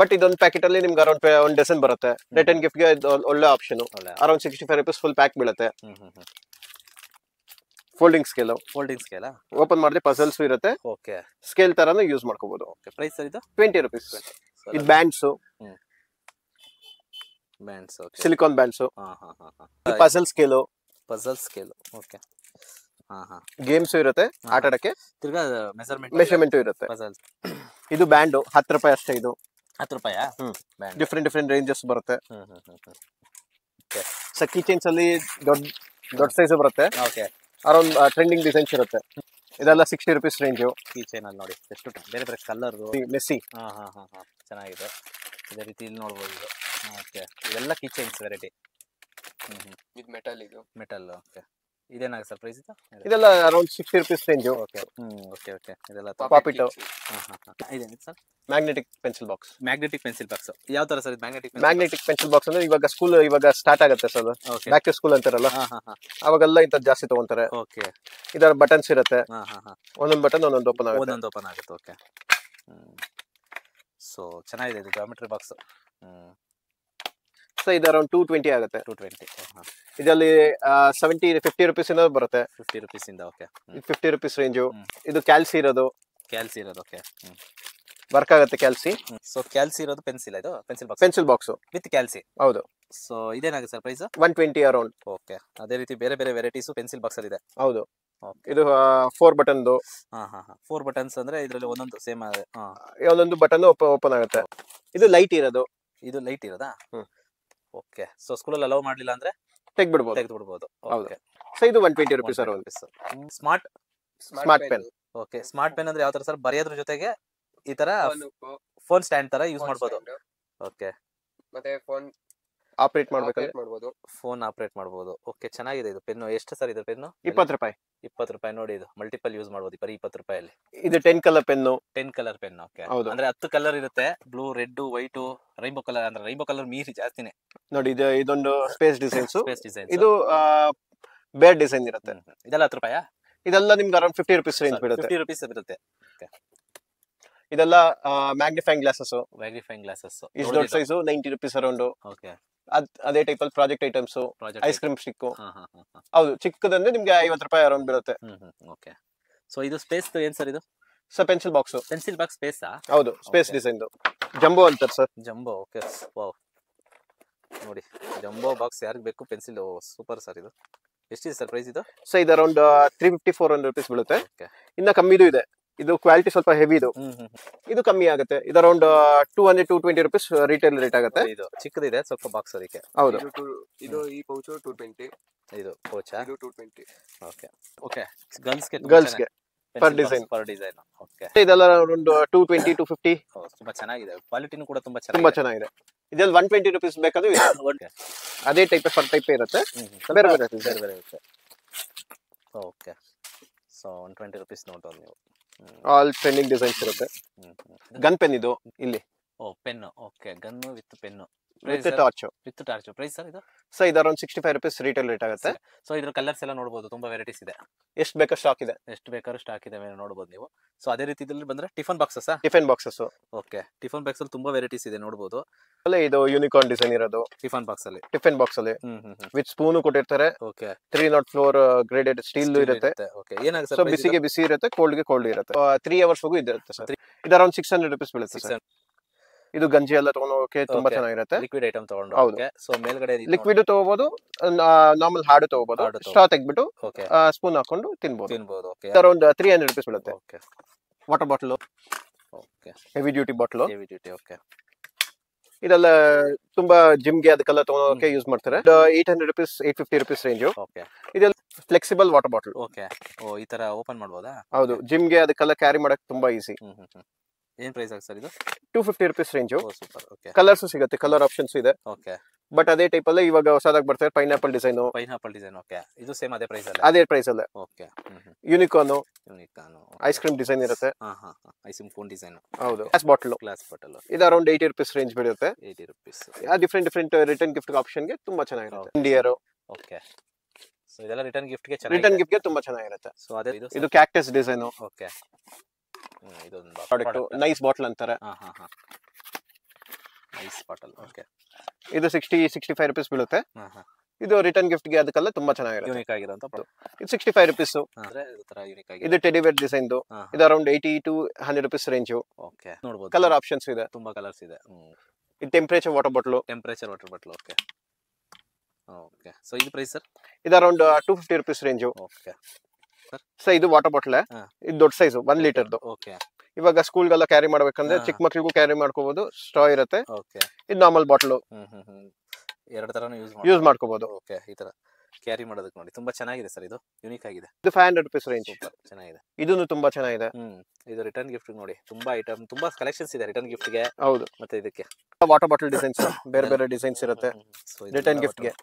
ಬಟ್ ಇದೊಂದು ಪ್ಯಾಕೆಟ್ ಅಲ್ಲಿ ನಿಮ್ಗೆ ಅರೌಂಡ್ 1 ಡಜನ್ ಬರುತ್ತೆ. ರಿಟರ್ನ್ ಗಿಫ್ಟ್ ಗೆ ಒಳ್ಳೆ option. Around 65 rupees full pack ಬೀಳುತ್ತೆ. Folding scale. ಓಪನ್ ಮಾಡಿದ್ರೆ ಪಜಲ್ಸ್ ಇರುತ್ತೆ. ಓಕೆ. ಸ್ಕೇಲ್ ತರಾನು ಯೂಸ್ ಮಾಡ್ಕೋಬಹುದು. ಓಕೆ. ಪ್ರೈಸ್ ಸರ್ ಇದು? 20 rupees. ಇದು bands. Silicon bands. Puzzle scale. Okay. Games ಇರುತ್ತೆ ಆಟ ಆಡಕ್ಕೆ. ತಿರ್ಗಾ ಮೆಷರ್ಮೆಂಟ್ ಇರುತ್ತೆ. ಇದು ಬ್ಯಾಂಡ್ 10 ರೂಪಾಯಿ ಅಷ್ಟೇ. ಇದು 10 ರೂಪಾಯಾ? ಡಿಫ್ರೆಂಟ್ ರೇಂಜಸ್ ಬರುತ್ತೆ. ಕೀ ಚೈನ್ಸ್ ಅಲ್ಲಿ ದೊಡ್ಡ ಸೈಜ್ ಬರುತ್ತೆ. ಅರೌಂಡ್ ಟ್ರೆಂಡಿಂಗ್ ಡಿಸೈನ್ಸ್ ಇರುತ್ತೆ. ಇದೆಲ್ಲ 60 rupees ರೇಂಜ್. ಕೀ ಚೈನ್ ಅಲ್ಲಿ ನೋಡಿ ಎಷ್ಟು ಬೇರೆ ಕಲರ್. ಮೆಸ್ಸಿ. ಚೆನ್ನಾಗಿದೆ. ಇದೇ ರೀತಿ ಇಲ್ಲಿ ನೋಡಬಹುದು. ಓಕೆ. ಇದೆಲ್ಲ ಕೀ ಚೈನ್ಸ್ ವೆರೈಟಿ. ಇದು ಮೆಟಲ್. ಓಕೆ. ಇದೇನಾಗುತ್ತೆ ಸರ್ ಪ್ರೈಸ್ ಇದು? ಇದೆಲ್ಲ ಅರೌಂಡ್ 60 rupees ರೇಂಜ್. ಓಕೆ. ಇದೆಲ್ಲ ಪಾಪಿಟ್. ಇದೇನು ಸರ್? Magnetic pencil box. ಯಾವ ತರ ಸರ್ ಇದು? ಮ್ಯಾಗ್ನೆಟಿಕ್ ಪೆನ್ಸಿಲ್ ಬಾಕ್ಸ್ ಅಂದ್ರೆ ಇವಾಗ ಸ್ಕೂಲ್ ಸ್ಟಾರ್ಟ್ ಆಗುತ್ತೆ ಸರ್. ಬ್ಯಾಕ್ ಟು ಸ್ಕೂಲ್ ಅಂತಾರಲ್ಲ, ಅವಾಗೆಲ್ಲ ಇಂತ ಜಾಸ್ತಿ ತಗೊಂತಾರೆ. ಓಕೆ. ಇದರ ಬಟನ್ಸ್ ಇರುತ್ತೆ. ಒಂದೊಂದು ಬಟನ್ ಒಂದೊಂದು ಓಪನ್ ಆಗುತ್ತೆ. ಓಕೆ. ಸೊ ಚೆನ್ನಾಗಿದೆ ಇದು ಜಾಮೆಟ್ರಿ ಬಾಕ್ಸ್. ಸೊ ಇದು ಅರೌಂಡ್ 220 ಆಗುತ್ತೆ. 220. ಇದರಲ್ಲಿ 50 rupees ಇಂದ ಬರುತ್ತೆ. 50 rupees ಇಂದ. ಓಕೆ. 50 rupees range. ಇದು ಕ್ಯಾಲ್ಸಿ ಇರೋದು. ಓಕೆ. ವರ್ಕ್ ಆಗುತ್ತೆ ಕ್ಯಾಲ್ಸಿ. ಸೊ ಕ್ಯಾಲ್ಸಿ ಇರೋದು ಪೆನ್ಸಿಲ್. ಇದು ಪೆನ್ಸಿಲ್ ಬಾಕ್ಸ್ ವಿತ್ ಕ್ಯಾಲ್ಸಿ. ಹೌದು. ಸೊ ಇದೇನಾಗುತ್ತೆ ಸರ್ ಪ್ರೈಸ್? 120 ಅರೌಂಡ್. ಓಕೆ. ಅದೇ ರೀತಿ ಬೇರೆ ವೆರೈಟೀಸ್ ಪೆನ್ಸಿಲ್ ಬಾಕ್ಸ್ ಅಲ್ಲಿ ಇದೆ. ಹೌದು. ಇದು 4 ಬಟನ್. 4 buttons ಅಂದ್ರೆ ಇದರಲ್ಲಿ ಒಂದೊಂದು ಸೇಮ್. ಒಂದೊಂದು ಬಟನ್ ಓಪನ್ ಆಗುತ್ತೆ. ಇದು ಲೈಟ್ ಇರೋದು. ಓಕೆ. ಸೊ ಸ್ಕೂಲಲ್ಲಿ ಅಲೌ ಮಾಡ್ಲಿಲ್ಲ ಅಂದ್ರೆ ತೆಗೆದು ಬಿಡಬಹುದು. ಓಕೆ. ಸೊ ಇದು 120 rupees around. Smart smart pen. Okay, smart pen ಅಂದ್ರೆ ಯಾವ ತರ ಸರ್? ಬರೆಯೋದ್ರ ಜೊತೆಗೆ ಈ ತರ ಫೋನ್ ಸ್ಟ್ಯಾಂಡ್ ತರ ಯೂಸ್ ಮಾಡ್ಬೋದು. ಓಕೆ, ಮತ್ತೆ ಫೋನ್ ಆಪರೇಟ್ ಮಾಡ್ಬೇಕಂದ್ರೆ ಮಾಡ್ಬೋದು, ಫೋನ್ ಆಪರೇಟ್ ಮಾಡ್ಬೋದು. ಓಕೆ, ಚೆನ್ನಾಗಿದೆ ಇದು ಪೆನ್ನು. ಎಷ್ಟು ಸರ್ ಇದು ಪೆನ್ನು? 20 ರೂಪಾಯಿ. 20 ರೂಪಾಯಿ. ನೋಡಿ, ಇದು ಮಲ್ಟಿಪಲ್ ಯೂಸ್ ಮಾಡ್ಬೋದು ಬರೀ 20 ರೂಪಾಯಲ್ಲಿ. ಇದು 10 colour pen. 10 colour pen. Okay, ಹೌದು. ಅಂದ್ರೆ 10 ಕಲರ್ ಇರುತ್ತೆ. Blue, red, white, rainbow colour. ಅಂದ್ರೆ ರೈನ್ಬೋ ಕಲರ್ ಮೀರಿ ಜಾಸ್ತಿನೇ. ನೋಡಿ, ಇದೊಂದು ಸ್ಪೇಸ್ ಡಿಸೈನ್ಸ್. Space design. ಇದು ಬೇರ್ ಡಿಸೈನ್ ಇರುತ್ತೆ. ಇದೆಲ್ಲ 10 ರೂಪಾಯಿ. ಇದೆಲ್ಲ ನಿಮ್ಗೆ ಅರೌಂಡ್ 50 rupees ರೇಂಜ್ ಬೀಳುತ್ತೆ. 50 ರೂಪೀಸ್ ಬರುತ್ತೆ. ಇದೆಲ್ಲ ಮ್ಯಾಗ್ನಿಫೈಯಿಂಗ್ ಗ್ಲಾಸಸ್. Magnifying glasses. ಇಷ್ಟು ದೊಡ್ಡ ಸೈಜು 90 rupees ಅರೌಂಡ್. ಓಕೆ, ಅದೇ ಟೈಪ್ ಅಲ್ಲಿ project items, ice cream stick. ಹಾ. ಹೌದು, ಚಿಕ್ಕದಂದ್ರೆ ನಿಮ್ಗೆ 50 ರೂಪಾಯಿ ಅರೌಂಡ್ ಬೀಳುತ್ತೆ. ಓಕೆ, ಸೊ ಇದು ಸ್ಪೇಸ್ ಏನ್ ಸರ್ ಇದು? Sir pencil box. Pencil box space. ಹೌದು, ಸ್ಪೇಸ್ ಡಿಸೈನ್ ಜಂಬೋ ಅಂತಾರೆ ಸರ್. ಜಂಬೋ. ಓಕೆ, ವಾವ್, ನೋಡಿ ಜಂಬೋ ಬಾಕ್ಸ್ ಯಾರಿಗೆ ಬೇಕು ಪೆನ್ಸಿಲ್. Super sir. ಇದು ಎಷ್ಟಿದೆ ಸರ್ ಪ್ರೈಸ್ ಇದು? ಸೊ ಇದು ಅರೌಂಡ್ 350-400 rupees ಬೀಳುತ್ತೆ. ಓಕೆ, ಇನ್ನ ಕಮ್ಮಿದು ಇದೆ. ಇದು ಕ್ವಾಲಿಟಿ ಸ್ವಲ್ಪ ಹೆವಿ. ಇದು ಕಮ್ಮಿ ಆಗುತ್ತೆ. ಇದು ಅರೌಂಡ್ 200-220 rupees ರಿಟೇಲ್ ರೇಟ್ ಆಗುತ್ತೆ. ಇದು ಚಿಕ್ಕದಿದೆ ಸ್ವಲ್ಪ ಬಾಕ್ಸ್ ಅದಕ್ಕೆ. ಹೌದು, ಇದು ಈ ಪೌಚ್ 220, ಇದು ಪೋಚಾ. ಇದು 220. ಓಕೆ ಓಕೆ, ಗರ್ಲ್ಸ್ಗೆ ಪರ್ ಡಿಸೈನ್. ಓಕೆ, ಇದೆಲ್ಲ ಅರೌಂಡ್ 220-250. ತುಂಬಾ ಚೆನ್ನಾಗಿದೆ. ಕ್ವಾಲಿಟಿನೂ ಕೂಡ ತುಂಬಾ ಚೆನ್ನಾಗಿದೆ. ಇದೆಲ್ಲ 120 rupees ಬೇಕಾದ್ರೆ ಅದೇ ಟೈಪ್ ಫರ್ ಟೈಪ್ ಇರುತ್ತೆ. ಬೇರೆ ಬೇರೆ ಇರುತ್ತೆ. ಓಕೆ, ಸೊ 120 rupees ನೋಡ್ಬೋದು ನೀವು. ಆಲ್ ಟ್ರೆಂಡಿಂಗ್ ಡಿಸೈನ್ಸ್ ಇರುತ್ತೆ. ಗನ್ ಪೆನ್ ಇದು ಇಲ್ಲಿ. Oh, pen. Okay, gun with pen with torch. With torch. Price sir ಇದು? ಸೊ ಇದು ಅರೌಂಡ್ 65 rupees ರಿಟೇಲ್ ರೇಟ್ ಆಗುತ್ತೆ. ಸೊ ಇದ್ರ ಕಲರ್ಸ್ ಎಲ್ಲ ನೋಡಬಹುದು. ತುಂಬಾ ವೆರೈಟೀಸ್ ಇದೆ. ಎಷ್ಟು ಬೇಕಾ ಸ್ಟಾಕ್ ಇದೆ. ಎಷ್ಟು ಬೇಕಾದ್ರೂ ಸ್ಟಾಕ್ ಇದೆ ನೋಡಬಹುದು ನೀವು. ಸೊ ಅದೇ ರೀತಿ ಇದರಲ್ಲಿ ಬಂದ್ರೆ tiffin boxes. Tiffin boxes. Okay, tiffin box ಅಲ್ಲಿ ತುಂಬಾ ವೆರೈಟೀಸ್ ಇದೆ ನೋಡಬಹುದು. ಅಲ್ಲೇ ಇದು ಯೂನಿಕಾರ್ನ್ ಡಿಸೈನ್ ಇರೋದು ಟಿಫನ್ ಬಾಕ್ಸ್ ಅಲ್ಲಿ. ವಿತ್ ಸ್ಪೂನ್ ಕೊಟ್ಟಿರ್ತಾರೆ. ಓಕೆ, 304 ಗ್ರೇಡೆಡ್ ಸ್ಟೀಲ್ ಇರುತ್ತೆ. ಓಕೆ, ಏನಾಗುತ್ತೆ ಸೊ ಬಿಸಿಗೆ ಬಿಸಿ ಇರುತ್ತೆ, ಕೋಲ್ಡ್ ಗೆ ಕೋಲ್ಡ್ ಇರುತ್ತೆ. 3 hours ವರೆಗೂ ಇರುತ್ತೆ ಸರ್. ಇದು ಅರೌಂಡ್ 600 rupees ಬೀಳುತ್ತೆ ಸರ್. ಇದು ಗಂಜಿ ಎಲ್ಲ ತಗೊಂಡೋಕೆ ತುಂಬಾ ಚೆನ್ನಾಗಿರುತ್ತೆ. ಲಿಕ್ವಿಡ್ ಐಟಮ್ ತಗೊಂಡು. ಓಕೆ, ಸೊ ಮೇಲ್ಗಡೆ ಲಿಕ್ವಿಡ್ ತಗೋಬಹುದು, ನಾರ್ಮಲ್ ಹಾರ್ಡ್ ತಗೋಬಹುದು. ಸ್ಟ್ರಾ ತೆಗ್ಬಿಟ್ಟು ಸ್ಪೂನ್ ಹಾಕೊಂಡು ತಿನ್ಬಹುದು. ಓಕೆ, ಅರೌಂಡ್ 300 rupees ಬೀಳುತ್ತೆ. Okay, water bottle. Okay, heavy duty bottle. Heavy duty. Okay, ಇದೆಲ್ಲ ತುಂಬಾ ಜಿಮ್ಗೆ ಅದಕ್ಕೆಲ್ಲ ತಗೊಳೋಕೆ ಯೂಸ್ ಮಾಡ್ತಾರೆ. 800 rupees 850 rupees ರೇಂಜ್. ಓಕೆ, ಇದೆಲ್ಲ flexible water bottle. Okay, oh ಈ ತರ ಓಪನ್ ಮಾಡಬಹುದಾ? ಹೌದು, ಜಿಮ್ಗೆ ಅದಕ್ಕೆಲ್ಲ ಕ್ಯಾರಿ ಮಾಡಕ್ ತುಂಬಾ ಈಸಿ. ಏನ್ ಪ್ರೈಸ್ ಆಗುತ್ತೆ ಸರ್ ಇದು? 250 rupees ರೇಂಜ್. Oh super. ಓಕೆ, ಕಲರ್ಸ್ ಸಿಗುತ್ತೆ, ಕಲರ್ ಆಪ್ಷನ್ಸ್ ಇದೆ. ಓಕೆ, ಬಟ್ ಅದೇ ಟೈಪ್ ಅಲ್ಲೇ ಇವಾಗ ಹೊಸದಾಗಿ ಬರ್ತಾರೆ pineapple design. Pineapple design. Okay, ಇದು ಸೇಮ್ ಅದೇ ಪ್ರೈಸ್ ಅಲ್ಲ? ಅದೇ ಪ್ರೈಸ್ ಅಲ್ಲೇ. Okay, unicorn. Unicorn ice cream design ಇರುತ್ತೆ. Ice cream cone design. ಹೌದು, ಗ್ಲಾಸ್ ಬಾಟಲ್. Glass bottle. ಇದು ಅರೌಂಡ್ 80 rupees ರೇಂಜ್ ಬೀಳುತ್ತೆ. 80 rupees. Different return gift option ಗೆ ತುಂಬಾ ಚೆನ್ನಾಗಿರುತ್ತೆ. ಇಂಡಿಯರ್. ಓಕೆ, ಸೊ ಇದೆಲ್ಲ ರಿಟರ್ನ್ ಗಿಫ್ಟ್ ಗೆ ರಿಟರ್ನ್ ಗಿಫ್ಟ್ ಗೆ ತುಂಬಾ ಚೆನ್ನಾಗಿರುತ್ತೆ. ಸೊ ಅದೇ ಇದು ಕ್ಯಾಕ್ಟಸ್ ಡಿಸೈನ್. ಓಕೆ, ಇದೊಂದು ಪ್ರಾಡಕ್ಟ್ ನೈಸ್ ಬಾಟಲ್ ಅಂತಾರೆ. Nice bottle. ಓಕೆ, ಇದು 60-65 rupees ಬೀಳುತ್ತೆ. ಇದು ರಿಟರ್ನ್ ಗಿಫ್ಟ್ ಗೆ ಅದಕ್ಕೆಲ್ಲ ತುಂಬಾ ಚೆನ್ನಾಗಿರುತ್ತೆ. ಯೂನಿಕ್ ಆಗಿರೋಂತ. ಇದು 65 rupees. ಅಂದ್ರೆ ಇದು ತರ ಯೂನಿಕ್ ಆಗಿ. ಇದು ಟೆಡಿ ಬೇರ್ ಡಿಸೈನ್. ಇದು ಅರೌಂಡ್ 80-100 rupees ರೇಂಜ್. ಓಕೆ, ನೋಡಬಹುದು. ಕಲರ್ ಆಪ್ಷನ್ಸ್ ಇದೆ, ತುಂಬಾ ಕಲರ್ಸ್ ಇದೆ. ಇದು temperature water bottle. Temperature water bottle. Okay, okay, so ಇದು ಪ್ರೈಸ್ ಸರ್? ಇದು around 250 rupees range. Okay sir, ಇದು ವಾಟರ್ ಬಾಟಲ್. ಇದು ದೊಡ್ಡ ಸೈಜ್ 1 ಲೀಟರ್ದು. ಓಕೆ, ಇವಾಗ ಸ್ಕೂಲ್ಗೆಲ್ಲ ಕ್ಯಾರಿ ಮಾಡ್ಬೇಕಂದ್ರೆ ಚಿಕ್ಕ ಮಕ್ಳಿಗೂ ಕ್ಯಾರಿ ಮಾಡ್ಕೋಬಹುದು. ಸ್ಟ್ರಾ ಇರುತ್ತೆ. ಓಕೆ, ಇದು ನಾರ್ಮಲ್ ಬಾಟಲ್. ಎರಡು ತರನು ಯೂಸ್ ಮಾಡ್ಕೋಬಹುದು. ಓಕೆ, ಈ ತರ ಕ್ಯಾರಿ ಮಾಡೋದಕ್ಕೆ ನೋಡಿ ತುಂಬಾ ಚೆನ್ನಾಗಿದೆ ಸರ್. ಇದು ಯೂನಿಕ್ ಆಗಿದೆ. ಇದು 500 rupees ರೇಂಜ್. ಚೆನ್ನಾಗಿದೆ. ಇದೂನು ತುಂಬಾ ಚೆನ್ನಾಗಿದೆ. ಇದು ರಿಟರ್ನ್ ಗಿಫ್ಟ್ ನೋಡಿ ತುಂಬಾ ಐಟಮ್, ತುಂಬಾ ಕಲೆಕ್ಷನ್ಸ್ ಇದೆ ರಿಟರ್ನ್ ಗಿಫ್ಟ್ ಗೆ. ಹೌದು, ಮತ್ತೆ ಇದಕ್ಕೆ ವಾಟರ್ ಬಾಟಲ್ ಡಿಸೈನ್ಸ್ ಬೇರೆ ಬೇರೆ ಡಿಸೈನ್ಸ್ ಇರುತ್ತೆ ರಿಟರ್ನ್ ಗಿಫ್ಟ್ ಗೆ.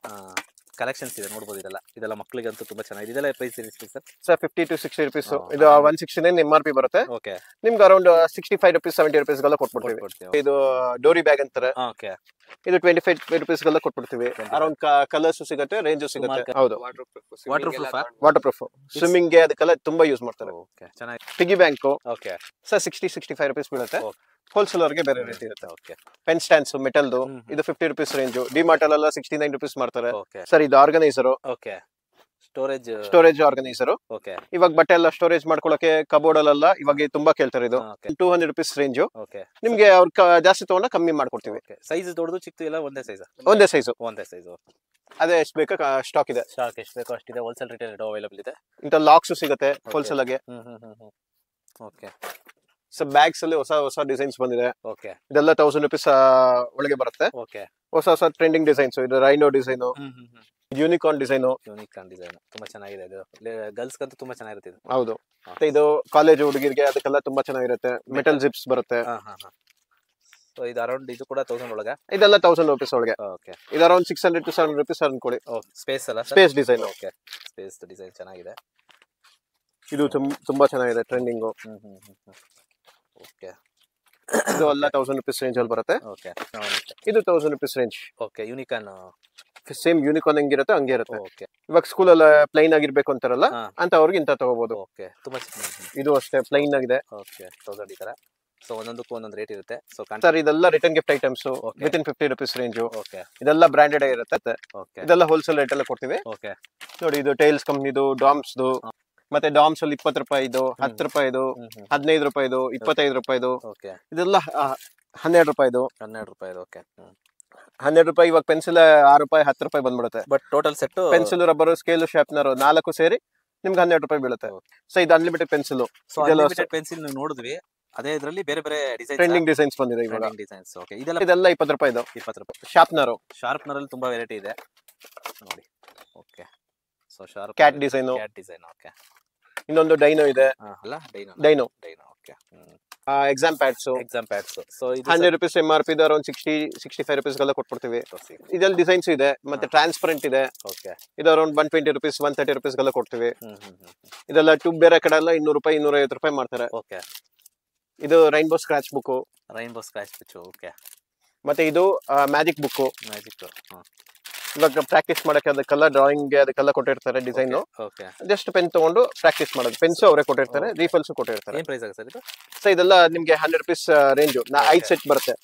ಕಲೆಕ್ಷನ್ಸ್ ಇದೆ ನೋಡಬಹುದು. ಇದೆಲ್ಲ ಮಕ್ಕಳಿಗಂತೂ ತುಂಬಾ ಚೆನ್ನಾಗಿದೆ. ಇದೆಲ್ಲ ಪ್ರೈಸ್ ಎಷ್ಟು ಸರ್? Sir 50-60 rupees. ಇದು 169 MRP ಬರುತ್ತೆ. ಓಕೆ, ನಿಮ್ಗೆ ಅರೌಂಡ್ 65 rupees 70 rupees ಗೆಲ್ಲ ಕೊಟ್ಬಿಡ್ತೀವಿ. ಇದು ಡೋರಿ ಬ್ಯಾಗ್ ಅಂತಾರೆ. ಓಕೆ, ಇದು 25 rupees ಗೆಲ್ಲ ಕೊಟ್ಬಿಡ್ತೀವಿ. ಅರೌಂಡ್ ಕಲರ್ಸ್ ಸಿಗುತ್ತೆ, ರೇಂಜ್ ಸಿಗುತ್ತೆ. ಹೌದು, ವಾಟರ್ ಪ್ರೂಫ್ ಸ್ವಿಮ್ಮಿಂಗ್ ಗೆ ಅದಕ್ಕೆಲ್ಲ ತುಂಬಾ ಯೂಸ್ ಮಾಡ್ತಾರೆ. ಓಕೆ, ಚೆನ್ನಾಗಿ. Piggy bank. Okay sir 60-65 rupees ಬೀಳುತ್ತೆ. ಹೋಲ್ಸೇಲರ್ ಗೆ ಬೇರೆ ರೇಟ್ ಇರುತ್ತೆ. ಓಕೆ, ಪೆನ್ ಸ್ಟ್ಯಾಂಡ್ಸ್ ಮೆಟಲ್ದು. ಇದು 50 rupees ರೇಂಜ್. ಡಿಮಾರ್ಟ್ ಅಲ್ಲೆಲ್ಲ 69 rupees ಮಾಡ್ತಾರೆ. ಓಕೆ ಸರ್, ಇದು organiser. Okay, storage organiser. Okay, ಇವಾಗ ಬಟ್ಟೆ ಎಲ್ಲ ಸ್ಟೋರೇಜ್ ಮಾಡ್ಕೊಳಕ್ಕೆ ಕಬೋರ್ಡ್ ಅಲ್ಲೆಲ್ಲ ಇವಾಗ ತುಂಬಾ ಕೇಳ್ತಾರೆ. ಇದು 200 rupees ರೇಂಜ್. ಓಕೆ, ನಿಮ್ಗೆ ಅವ್ರು ಜಾಸ್ತಿ ತಗೊಂಡ ಕಮ್ಮಿ ಮಾಡ್ಕೊಡ್ತೀವಿ. ಸೈಜ್ ದೊಡ್ಡದು ಚಿಕ್ಕದು ಎಲ್ಲ ಒಂದೇ ಸೈಜ್? ಒಂದೇ ಸೈಜ್. ಒಂದೇ ಸೈಜ್. ಅದೇ ಎಷ್ಟು ಬೇಕಾ ಸ್ಟಾಕ್ ಇದೆ. ಸ್ಟಾಕ್ ಎಷ್ಟು ಬೇಕೋ ಅಷ್ಟಿದೆ. ಹೋಲ್ಸೇಲ್ ರಿಟೇಲ್ ಅವೈಲೇಬಲ್ ಇದೆ. ಇಂತ ಲಾಕ್ಸ್ ಸಿಗುತ್ತೆ ಹೋಲ್ಸೇಲ್ ಆಗಿ. ಓಕೆ, ಸೊ ಬ್ಯಾಗ್ಸ್ ಅಲ್ಲಿ ಹೊಸ ಡಿಸೈನ್ಸ್ ಬಂದಿದೆ. ಓಕೆ, ಇದೆಲ್ಲ 1000 rupees ಒಳಗೆ ಬರುತ್ತೆ. ಓಕೆ, ಹೊಸ ಟ್ರೆಂಡಿಂಗ್ ಡಿಸೈನ್ಸ್. ಇದು rhino design. Unicorn design. Unique design ತುಂಬಾ ಚೆನ್ನಾಗಿದೆ ಇದು. ಗರ್ಲ್ಸ್ ಗಂತೂ ತುಂಬಾ ಚೆನ್ನಾಗಿರುತ್ತೆ ಇದು. ಹೌದು. ಮತ್ತೆ ಇದು ಕಾಲೇಜ್ ಹುಡುಗಿರಿಗೆ ಅದಕ್ಕೆಲ್ಲ ತುಂಬಾ ಚೆನ್ನಾಗಿರುತ್ತೆ. ಮೆಟಲ್ ಜಿಪ್ಸ್ ಬರುತ್ತೆ. ಸೊ ಇದು ಅರೌಂಡ್ ಇದು ಕೂಡ 1000 ಒಳಗೆ. ಇದೆಲ್ಲ 1000 rupees ಒಳಗೆ. ಓಕೆ. ಇದು ಅರೌಂಡ್ 600 to 700 rupees ಅನ್ಕೊಳ್ಳಿ. ಸ್ಪೇಸ್ ಅಲ್ಲ? Space design. Okay. Space design ಚೆನ್ನಾಗಿದೆ. ಇದು ತುಂಬಾ ಚೆನ್ನಾಗಿದೆ ಟ್ರೆಂಡಿಂಗ್. ಓಕೆ. ಇದು ಎಲ್ಲ 1000 rupees ರೇಂಜ್ ಅಲ್ಲಿ ಬರುತ್ತೆ. ಓಕೆ. ಇದು 1000 rupees range. Okay. Unicorn same unicorn ಹೆಂಗಿರುತ್ತೆ ಹಂಗೆ ಇರುತ್ತೆ. ಓಕೆ. ಇವಾಗ ಸ್ಕೂಲ್ ಎಲ್ಲ ಪ್ಲೈನ್ ಆಗಿರ್ಬೇಕು ಅಂತಾರಲ್ಲ ಅಂತ ಅವ್ರಿಗೆ ಇಂತ ತಗೋಬಹುದು. ಓಕೆ. ತುಂಬಾ ಇದು ಅಷ್ಟೇ ಪ್ಲೈನ್ ಆಗಿದೆ. ಓಕೆ. 1000 ಈ ತರ. ಸೊ ಒಂದೊಂದಕ್ಕೂ ಒಂದೊಂದು ರೇಟ್ ಇರುತ್ತೆ. ಸೊ ಸರ್ ಇದೆಲ್ಲ return gift items with in 50 rupees range. Okay. ಇದೆಲ್ಲ ಬ್ರಾಂಡೆಡ್ ಇರುತ್ತೆ. ಓಕೆ. ಇದೆಲ್ಲ ಹೋಲ್ಸೇಲ್ ರೇಟ್ ಎಲ್ಲ ಕೊಡ್ತೀವಿ. ಓಕೆ. ನೋಡಿ ಇದು ಟೈಲ್ಸ್ ಕಂಪ್ನಿದು, ಡಾಮ್ಸ್ದು. ಮತ್ತೆ ಡಾಮ್ಸ್ ಅಲ್ಲಿ 20 ರೂಪಾಯಿದು, 10 ರೂಪಾಯಿದು, 15 ರೂಪಾಯಿದು, 25 ರೂಪಾಯಿದು. ಓಕೆ. ಇದೆಲ್ಲ 12 ರೂಪಾಯಿದು. 12 ರೂಪಾಯಿ. ಓಕೆ. 12 ರೂಪಾಯಿ. ಇವಾಗ ಪೆನ್ಸಿಲ್ 6 ರೂಪಾಯಿ 10 ರೂಪಾಯಿ ಬಂದ್ಬಿಡುತ್ತೆ. But total set pencil, rubber, scale, sharpener 4 ಸೇರಿ ನಿಮ್ಗೆ 12 ರೂಪಾಯಿ ಬೀಳುತ್ತೆ. ಸೊ ಇದು unlimited pencil. So unlimited pencil ನೀವು ನೋಡಿದ್ವಿ. ಅದೇ ಇದರಲ್ಲಿ ಬೇರೆ ಬೇರೆ ಡಿಸೈನ್, ಟ್ರೆಂಡಿಂಗ್ ಡಿಸೈನ್ಸ್ ಬಂದಿದೆ ಇವಾಗ. ಡಿಸೈನ್ಸ್. ಓಕೆ. ಇದೆಲ್ಲ 20 ರೂಪಾಯಿದು. 20 ರೂಪಾಯಿ. ಶಾರ್ಪ್ನರ್. ಶಾರ್ಪ್ನರ್ ಅಲ್ಲಿ ತುಂಬಾ ವೆರೈಟಿ ಇದೆ ನೋಡಿ. Okay. So sharp cat design. Cat design. Okay. ಇನ್ನೊಂದು ಡೈನೋ ಇದೆ. ಅಲ್ಲ dino. Dino. Dino. Okay. Exam pads. Exam pads. So ಇದು 100 rupees MRP ಇದು ಅರೌಂಡ್ 60-65 rupees ಗೆಲ್ಲ ಕೊಟ್ಬಿಡ್ತೀವಿ. ಇದರಲ್ಲಿ ಡಿಸೈನ್ಸ್ ಇದೆ. ಮತ್ತೆ ಟ್ರಾನ್ಸ್ಪರೆಂಟ್ ಇದೆ. ಓಕೆ. ಇದು ಅರೌಂಡ್ 120 rupees 130 rupees ಗೆಲ್ಲ ಕೊಡ್ತೀವಿ. ಇದೆಲ್ಲ ಟ್ಯೂಬ್ ಬೇರೆ ಕಡೆ ಎಲ್ಲ 200 ರೂಪಾಯಿ 250 ರೂಪಾಯಿ ಮಾಡ್ತಾರೆ. ಓಕೆ. ಇದು rainbow scratch book. Rainbow scratch book. Okay. ಮತ್ತೆ ಇದು ಮ್ಯಾಜಿಕ್ ಬುಕ್. ಮ್ಯಾಜಿಕ್. ಇವಾಗ ಪ್ರಾಕ್ಟೀಸ್ ಮಾಡಕ್ಕೆ ಅದಕ್ಕೆಲ್ಲ ಡ್ರಾಯಿಂಗ್ ಅದಕ್ಕೆಲ್ಲ ಕೊಟ್ಟಿರ್ತಾರೆ ಡಿಸೈನ್. ಓಕೆ. ಜಸ್ಟ್ ಪೆನ್ ತಗೊಂಡು ಪ್ರಾಕ್ಟೀಸ್ ಮಾಡೋದು. ಪೆನ್ಸ್ ಅವರೇ ಕೊಟ್ಟಿರ್ತಾರೆ, ರೀಫಲ್ಸ್ ಕೊಟ್ಟಿರ್ತಾರೆ. ಏನ್ ಪ್ರೈಸ್ ಆಗುತ್ತೆ ಸರ್ ಇದು? ಸೊ ಇದೆಲ್ಲ ನಿಮ್ಗೆ 100 rupees ರೇಂಜ್. 5 ಸೆಟ್ ಬರುತ್ತೆ.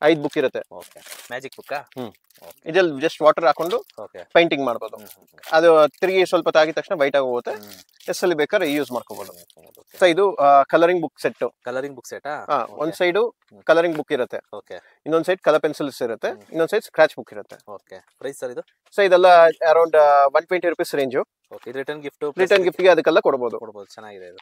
5 ಬುಕ್ ಇರುತ್ತೆ. ಓಕೆ. Magic book. ಇದ್ರಲ್ಲಿ ಜಸ್ಟ್ ವಾಟರ್ ಹಾಕೊಂಡು ಪೇಂಟಿಂಗ್ ಮಾಡ್ಬೋದು. ಅದು ತಿರುಗಿ ಸ್ವಲ್ಪ ತಾಗಿದ ತಕ್ಷಣ ವೈಟ್ ಆಗಿ ಹೋಗುತ್ತೆ. ಎಷ್ಟಲ್ಲಿ ಬೇಕಾದ್ರೆ ಯೂಸ್ ಮಾಡ್ಕೋಬಹುದು. ಸೊ ಇದು colouring book set. Colouring book set. ಒಂದ್ ಸೈಡ್ ಕಲರಿಂಗ್ ಬುಕ್ ಇರುತ್ತೆ. ಓಕೆ. ಇನ್ನೊಂದ್ ಸೈಡ್ ಕಲರ್ ಪೆನ್ಸಿಲ್ಸ್ ಇರುತ್ತೆ. ಇನ್ನೊಂದ್ ಸೈಡ್ ಸ್ಕ್ರಾಚ್ ಬುಕ್ ಇರುತ್ತೆ. ಓಕೆ. ಪ್ರೈಸ್ ಸರ್ ಇದು? ಸೊ ಇದೆಲ್ಲ ಅರೌಂಡ್ 120 rupees ರೇಂಜ್. ಓಕೆ. ಇದು ರಿಟರ್ನ್ ಗಿಫ್ಟ್. ರಿಟರ್ನ್ ಗಿಫ್ಟ್ ಗೆ ಅದಕ್ಕೆಲ್ಲ ಕೊಡಬಹುದು. ಚೆನ್ನಾಗಿದೆ ಇದು.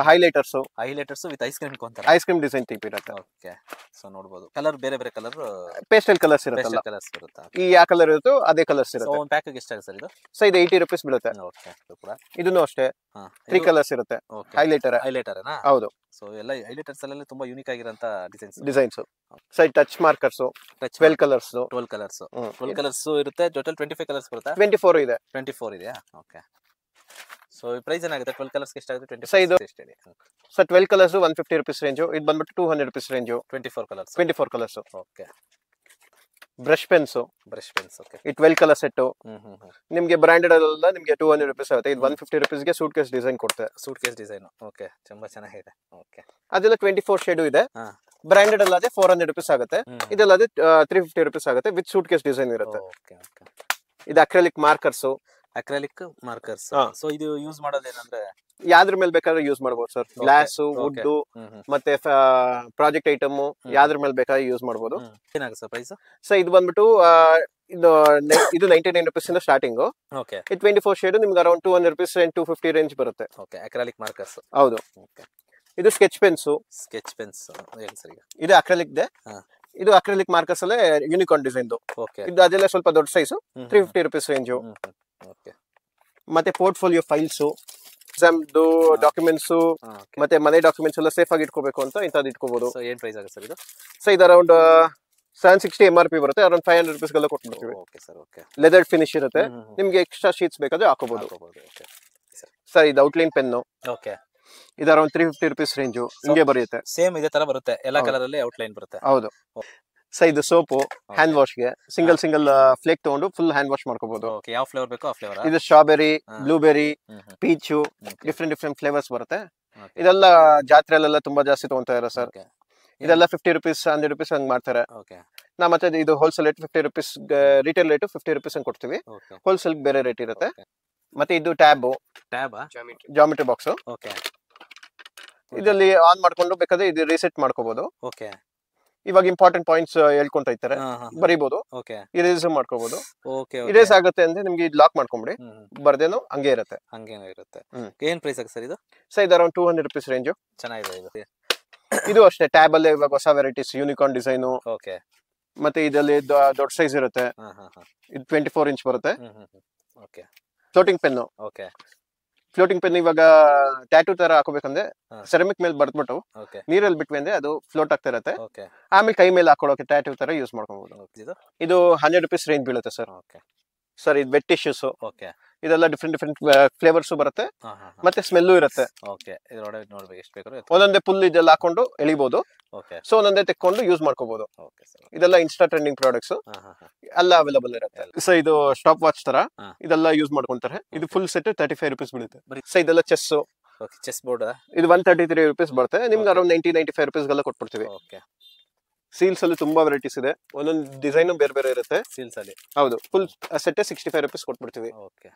Highlighters. Highlighters with ice cream ಕೊಂತಾರೆ. ಐಸ್ ಕ್ರೀಮ್ ಡಿಸೈನ್ ಟೈಪ್ ಇರುತ್ತೆ. ಓಕೆ. ಸೊ ನೋಡಬಹುದು. ಕಲರ್ ಬೇರೆ ಬೇರೆ ಕಲರ್. ಪೇಸ್ಟಲ್ ಕಲರ್ಸ್ ಇರುತ್ತಲ್ಲ. ಕಲರ್ಸ್ ಬರುತ್ತೆ. ಈ ಯಾವ ಕಲರ್ ಇರುತ್ತೋ ಅದೇ ಕಲರ್ಸ್ ಇರುತ್ತೆ. ಒಂದು ಪ್ಯಾಕ್ ಎಷ್ಟಾಗುತ್ತೆ ಸರ್ ಇದು? ಸೊ ಇದು 80 rupees ಬೀಳುತ್ತೆ. ಓಕೆ. ಇದು ಕೂಡ ಇದನ್ನು ಅಷ್ಟೇ 3 ಕಲರ್ಸ್ ಇರುತ್ತೆ. ಹೈಲೈಟರ್. ಹೈಲೈಟರ್ನಾ? ಹೌದು. ಸೊ ಎಲ್ಲ ಹೈಲೈಟರ್ಸ್ ಅಲ್ಲೆಲ್ಲ ತುಂಬಾ ಯೂನಿಕ್ ಆಗಿರೋಂತ designs. So touch markers 12 colours. 12 colours. 12 colours ಇರುತ್ತೆ. ಟೋಟಲ್ 25 ಕಲರ್ಸ್ ಬರುತ್ತೆ. 24 ಇದೆ. 24 ಇದೆಯಾ? ಓಕೆ. ಸೊ ಪ್ರೈಸ್ ಏನಾಗುತ್ತೆ? 12 ಕಲರ್ಸ್ ಎಷ್ಟಾಗುತ್ತೆ? 25 ಎಷ್ಟು ಹೇಳಿ. So 12 colours 150 rupees range. ಇದು ಬಂದ್ಬಿಟ್ಟು 200 rupees range. 24 colours. 24 colours. Okay. Brush pens. Brush pens. Okay. ಈ 12 ಕಲರ್ ಸೆಟ್ ನಿಮಗೆ ಬ್ರಾಂಡೆಡ್ ಅಲ್ಲ, ನಿಮಗೆ 200 rupees ಆಗುತ್ತೆ. ಇದು 150 rupees ಗೆ ಸೂಟ್ ಕೇಸ್ ಡಿಸೈನ್ ಕೊಡ್ತಾರೆ. Suitcase design. ಓಕೆ. ತುಂಬಾ ಚೆನ್ನಾಗಿದೆ. ಓಕೆ. ಅದೆಲ್ಲ 24 ಶೇಡು ಇದೆ. ಬ್ರಾಂಡೆಡ್ ಅಲ್ಲ, ಅದೇ 400 rupees ಆಗುತ್ತೆ. ಇದೆಲ್ಲ ಅದೇ 350 rupees ಆಗುತ್ತೆ ವಿತ್ ಸೂಟ್ ಕೇಸ್ ಡಿಸೈನ್ ಇರುತ್ತೆ. ಓಕೆ. ಓಕೆ. ಇದು acrylic markers. Acrylic markers. So ಇದು ಯೂಸ್ ಮಾಡೋದೇನಂದ್ರೆ ಯಾವ್ದ್ರ ಮೇಲೆ ಬೇಕಾದ್ರೆ ಯೂಸ್ ಮಾಡಬಹುದು ಸರ್. ಗ್ಲಾಸ್, ವುಡ್, ಮತ್ತೆ ಪ್ರಾಜೆಕ್ಟ್ ಐಟಮ್ ಯಾವ್ದ್ರ ಮೇಲೆ ಬೇಕಾದ್ರೆ ಯೂಸ್ ಮಾಡಬಹುದು. ಏನಾಗುತ್ತೆ ಸರ್ ಪ್ರೈಸ್? ಸೊ ಇದು ಬಂದ್ಬಿಟ್ಟು ಇದು 99 rupees ಇಂದ ಸ್ಟಾರ್ಟಿಂಗ್. ಓಕೆ. ಇದು 24 ಶೇಡ್ ನಿಮ್ಗೆ ಅರೌಂಡ್ 200 rupees and 250 ರೇಂಜ್ ಬರುತ್ತೆ. ಓಕೆ. Acrylic markers. ಹೌದು. ಓಕೆ. ಇದು ಸ್ಕೆಚ್ ಪೆನ್ಸ್. ಸ್ಕೆಚ್ ಪೆನ್ಸ್ ಹೇಳಿ ಸರ್. ಇದು ಅಕ್ರಿಲಿಕ್ ಇದೆ. ಇದು ಅಕ್ರಿಲಿಕ್ ಮಾರ್ಕರ್ಸ್ ಅಲ್ಲೇ ಯೂನಿಕಾರ್ನ್ ಡಿಸೈನ್. ಓಕೆ. ಇದು ಅದೆಲ್ಲ ಸ್ವಲ್ಪ ದೊಡ್ಡ ಸೈಜ್ 350 rupees ರೇಂಜ್. ಓಕೆ. ಮತ್ತೆ ಪೋರ್ಟ್ಫೋಲಿಯೋ ಫೈಲ್ಸ್, ಎಕ್ಸಾಮ್ದು ಡಾಕ್ಯುಮೆಂಟ್ಸ್, ಮತ್ತೆ ಮನೆ ಡಾಕ್ಯುಮೆಂಟ್ಸ್ ಎಲ್ಲ ಸೇಫ್ ಆಗಿ ಇಟ್ಕೋಬೇಕು ಅಂತ ಇಂಥದ್ದು ಇಟ್ಕೋಬಹುದು. ಸೊ ಏನ್ ಪ್ರೈಸ್ ಆಗುತ್ತೆ ಸರ್ ಇದು? ಸೊ ಇದು ಅರೌಂಡ್ 760 MRP ಬರುತ್ತೆ. ಅರೌಂಡ್ 500 rupees ಗೆಲ್ಲ ಕೊಟ್ಬಿಡ್ತೀವಿ. Okay sir. Okay. Leather finish ಇರುತ್ತೆ. ನಿಮ್ಗೆ ಎಕ್ಸ್ಟ್ರಾ ಶೀಟ್ಸ್ ಬೇಕಾದ್ರೆ ಹಾಕೋಬಹುದು. ಓಕೆ ಸರ್ ಇದು ಔಟ್ಲೈನ್ ಪೆನ್. ಓಕೆ. ಇದು ಅರೌಂಡ್ 350 rupees ರೇಂಜ್. ಹಿಂಗೆ ಬರುತ್ತೆ. ಸೇಮ್ ಇದೇ ತರ ಬರುತ್ತೆ. ಎಲ್ಲಾ ಕಲರ್ ಅಲ್ಲಿ ಔಟ್ಲೈನ್ ಬರುತ್ತೆ. ಹೌದು. ಸೊ ಇದು ಸೋಪು ಹ್ಯಾಂಡ್ ವಾಶ್ ಗೆ ಸಿಂಗಲ್ ಫ್ಲೇಕ್ ತಗೊಂಡು ಫುಲ್ ಹ್ಯಾಂಡ್ ವಾಶ್ ಮಾಡ್ಕೋಬಹುದು. ಓಕೆ. ಯಾವ ಫ್ಲೇವರ್ ಬೇಕೋ ಆ ಫ್ಲೇವರ್. ಇದು strawberry, blueberry, peach, different flavours ಬರುತ್ತೆ. ಇದೆಲ್ಲ ಜಾತ್ರೆಲೆಲ್ಲ ತುಂಬಾ ಜಾಸ್ತಿ ತಗೊಂತಾರೆ ಸರ್. ಇದೆಲ್ಲ 50 rupees 100 rupees ಹಂಗ್ ಮಾಡ್ತಾರೆ. ನಾ ಮತ್ತೆ ಇದು wholesale rate 50 rupees, retail rate 50 rupees ಹಂಗ್ ಕೊಡ್ತೀವಿ. ಹೋಲ್ಸೇಲ್ ಬೇರೆ ರೇಟ್ ಇರುತ್ತೆ. ಮತ್ತೆ ಇದು ಟ್ಯಾಬ್ ಜಾಮಿಟ್ರಿ ಬಾಕ್ಸ್. ಓಕೆ. ಇದರಲ್ಲಿ ಆನ್ ಮಾಡ್ಕೊಂಡು ಬೇಕಾದ್ರೆ ಇದು ರೀಸೆಟ್ ಮಾಡ್ಕೋಬಹುದು. ಓಕೆ. ಇವಾಗ ಇಂಪಾರ್ಟೆಂಟ್ ಪಾಯಿಂಟ್ಸ್ ಹೇಳ್ಕೊಂತ ಇರ್ತಾರೆ, ಬರೀಬಹುದು. ಓಕೆ. ಇರೇಸ್ ಮಾಡ್ಕೋಬಹುದು. ಓಕೆ. ಇರೇಸ್ ಆಗುತ್ತೆ ಅಂದ್ರೆ ನಿಮ್ಗೆ ಇದು ಲಾಕ್ ಮಾಡ್ಕೊಂಬಿಡಿ, ಬರ್ದೇನು ಹಂಗೆ ಇರುತ್ತೆ. ಹಂಗೇನೋ ಇರುತ್ತೆ. ಏನ್ ಪ್ರೈಸ್ ಆಗುತ್ತೆ ಸರ್ ಇದು? ಸೊ ಇದು ಅರೌಂಡ್ 200 rupees ರೇಂಜ್. ಚೆನ್ನಾಗಿದೆ ಇದು. ಇದು ಅಷ್ಟೇ ಟ್ಯಾಬ್ ಅಲ್ಲೇ ಇವಾಗ ಹೊಸ ವೆರೈಟೀಸ್ ಯೂನಿಕಾರ್ನ್ ಡಿಸೈನ್. ಓಕೆ. ಮತ್ತೆ ಇದರಲ್ಲಿ ದೊಡ್ಡ ಸೈಜ್ ಇರುತ್ತೆ. ಇದು 24 ಇಂಚ್ ಬರುತ್ತೆ. Okay floating pen. Okay floating pen ಇವಾಗ ಟ್ಯಾಟೂ ತರ ಹಾಕೋಬೇಕಂದ್ರೆ ಸೆರಾಮಿಕ್ ಮೇಲೆ ಬರ್ದ್ಬಿಟ್ಟು ಓಕೆ ನೀರಲ್ಲಿ ಬಿಟ್ವಿ ಅಂದ್ರೆ ಅದು ಫ್ಲೋಟ್ ಆಗ್ತಾ ಇರುತ್ತೆ. ಓಕೆ ಆಮೇಲೆ ಕೈ ಮೇಲೆ ಹಾಕೊಳ್ಳೋಕೆ ಟ್ಯಾಟೂ ತರ ಯೂಸ್ ಮಾಡ್ಕೊಬಹುದು. ಇದು ಇದು 100 rupees ರೇಂಜ್ ಬೀಳುತ್ತೆ ಸರ್. ಓಕೆ ಸರ್ ಇದು ವೆಟ್ ಟಿಶ್ಯೂಸ್. ಓಕೆ ಇದೆಲ್ಲ ಡಿಫ್ರೆಂಟ್ ಫ್ಲೇವರ್ಸ್ ಬರುತ್ತೆ. ಮತ್ತೆ ಸ್ಮೆಲ್ಲು ಇರುತ್ತೆ. ಓಕೆ ಇದ್ರೊಳಗೆ ನೋಡ್ಬೇಕು ಎಷ್ಟು ಬೇಕಾದ್ರೂ ಒಂದೊಂದೇ ಪುಲ್ ಇದೆಲ್ಲ ಹಾಕೊಂಡು ಎಳಿಬಹುದು. ಓಕೆ ಸೊ ಒಂದೊಂದೇ ತೆಕ್ಕೊಂಡು ಯೂಸ್ ಮಾಡ್ಕೋಬಹುದು. ಓಕೆ ಸರ್ ಇದೆಲ್ಲ ಇನ್ಸ್ಟಾ ಟ್ರೆಂಡಿಂಗ್ ಪ್ರಾಡಕ್ಟ್ಸ್ ಎಲ್ಲ ಅವೈಲೇಬಲ್ ಇರುತ್ತೆ. ಸೊ ಇದು ಸ್ಟಾಪ್ ವಾಚ್ ತರ ಇದೆಲ್ಲ ಯೂಸ್ ಮಾಡ್ಕೊಂತಾರೆ. ಇದು ಫುಲ್ ಸೆಟ್ 35 rupees ಬೀಳುತ್ತೆ. ಸೊ ಇದೆಲ್ಲ ಚೆಸ್. ಓಕೆ ಚೆಸ್ ಬೋರ್ಡ್ ಇದು 133 rupees ಬರುತ್ತೆ. ನಿಮ್ಗೆ ಅರೌಂಡ್ 90-95 rupees ಗೆಲ್ಲ ಕೊಟ್ಬಿಡ್ತೀವಿ. ಓಕೆ ಸೀಲ್ಸ್ ಅಲ್ಲಿ ತುಂಬಾ ವೆರೈಟೀಸ್ ಇದೆ. ಒಂದೊಂದು ಡಿಸೈನ್ ಬೇರೆ ಬೇರೆ ಇರುತ್ತೆ. ಸೀಲ್ಸ್ ಅಲ್ಲಿ ಹೌದು ಫುಲ್ ಸೆಟ್ 65 rupees ಕೊಟ್ಬಿಡ್ತೀವಿ. Okay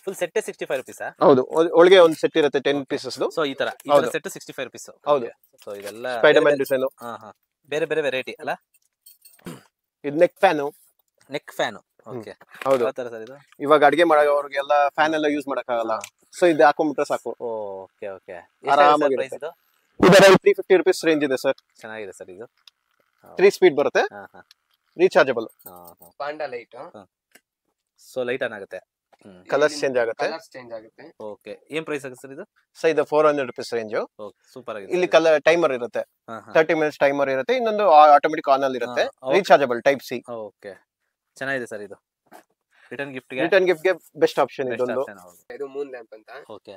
full set 65 rupees. ಹೌದು ಒಳಗೆ ಒಂದು ಸೆಟ್ ಇರುತ್ತೆ 10 pieces. ಸೊ ಈ ತರ ಸೆಟ್ 65 rupees. ಹೌದು ಸೊ ಇದೆಲ್ಲ ಸ್ಪೈಡರ್ ಮ್ಯಾನ್ ಡಿಸೈನ್. ಬೇರೆ ಬೇರೆ ವೆರೈಟಿ ಅಲ್ಲ. ಇದು neck fan. Neck fan. Okay ಹೌದು ಯಾವ ತರ ಸರ್ ಇದು? ಇವಾಗ ಅಡಿಗೆ ಮಾಡೋರ್ಗೆಲ್ಲ ಫ್ಯಾನ್ ಎಲ್ಲ ಯೂಸ್ ಮಾಡಕ್ಕಾಗಲ್ಲ. ಸೊ ಇದು ಹಾಕೊಂಡ್ಬಿಟ್ರೆ ಸಾಕು. ಓಕೆ ಓಕೆ ಆರಾಮಾಗಿ ಪ್ರೈಸ್ ಇದು? ಇದರ 350 rupees ರೇಂಜ್ ಇದೆ ಸರ್. ಚೆನ್ನಾಗಿದೆ ಸರ್ ಇದು. 3 ಸ್ಪೀಡ್ ಬರುತ್ತೆ. Rechargeable. Panda light so light on ಆಗುತ್ತೆ. ಕಲರ್ಸ್ ಚೇಂಜ್ ಆಗುತ್ತೆ. ಕಲರ್ಸ್ ಚೇಂಜ್ ಆಗುತ್ತೆ. ಓಕೆ ಏನ್ ಪ್ರೈಸ್ ಆಗುತ್ತೆ ಸರ್ ಇದು? ಸೊ ಇದು 400 rupees ರೇಂಜ್. ಓಕೆ ಸೂಪರ್ ಆಗಿದೆ. ಇಲ್ಲಿ ಕಲರ್ ಟೈಮರ್ ಇರುತ್ತೆ. 30 minutes ಟೈಮರ್ ಇರುತ್ತೆ. ಇನ್ನೊಂದು ಆಟೋಮೆಟಿಕ್ ಆನ್ ಅಲ್ಲಿ ಇರುತ್ತೆ. Rechargeable type C. ಓಕೆ ಚೆನ್ನಾಗಿದೆ ಸರ್ ಇದು. ರಿಟರ್ನ್ ಗಿಫ್ಟ್ ಗೆ ಬೆಸ್ಟ್ ಆಪ್ಷನ್ ಇದೊಂದು. ಇದು ಮೂನ್ ಲ್ಯಾಂಪ್ ಅಂತ. ಓಕೆ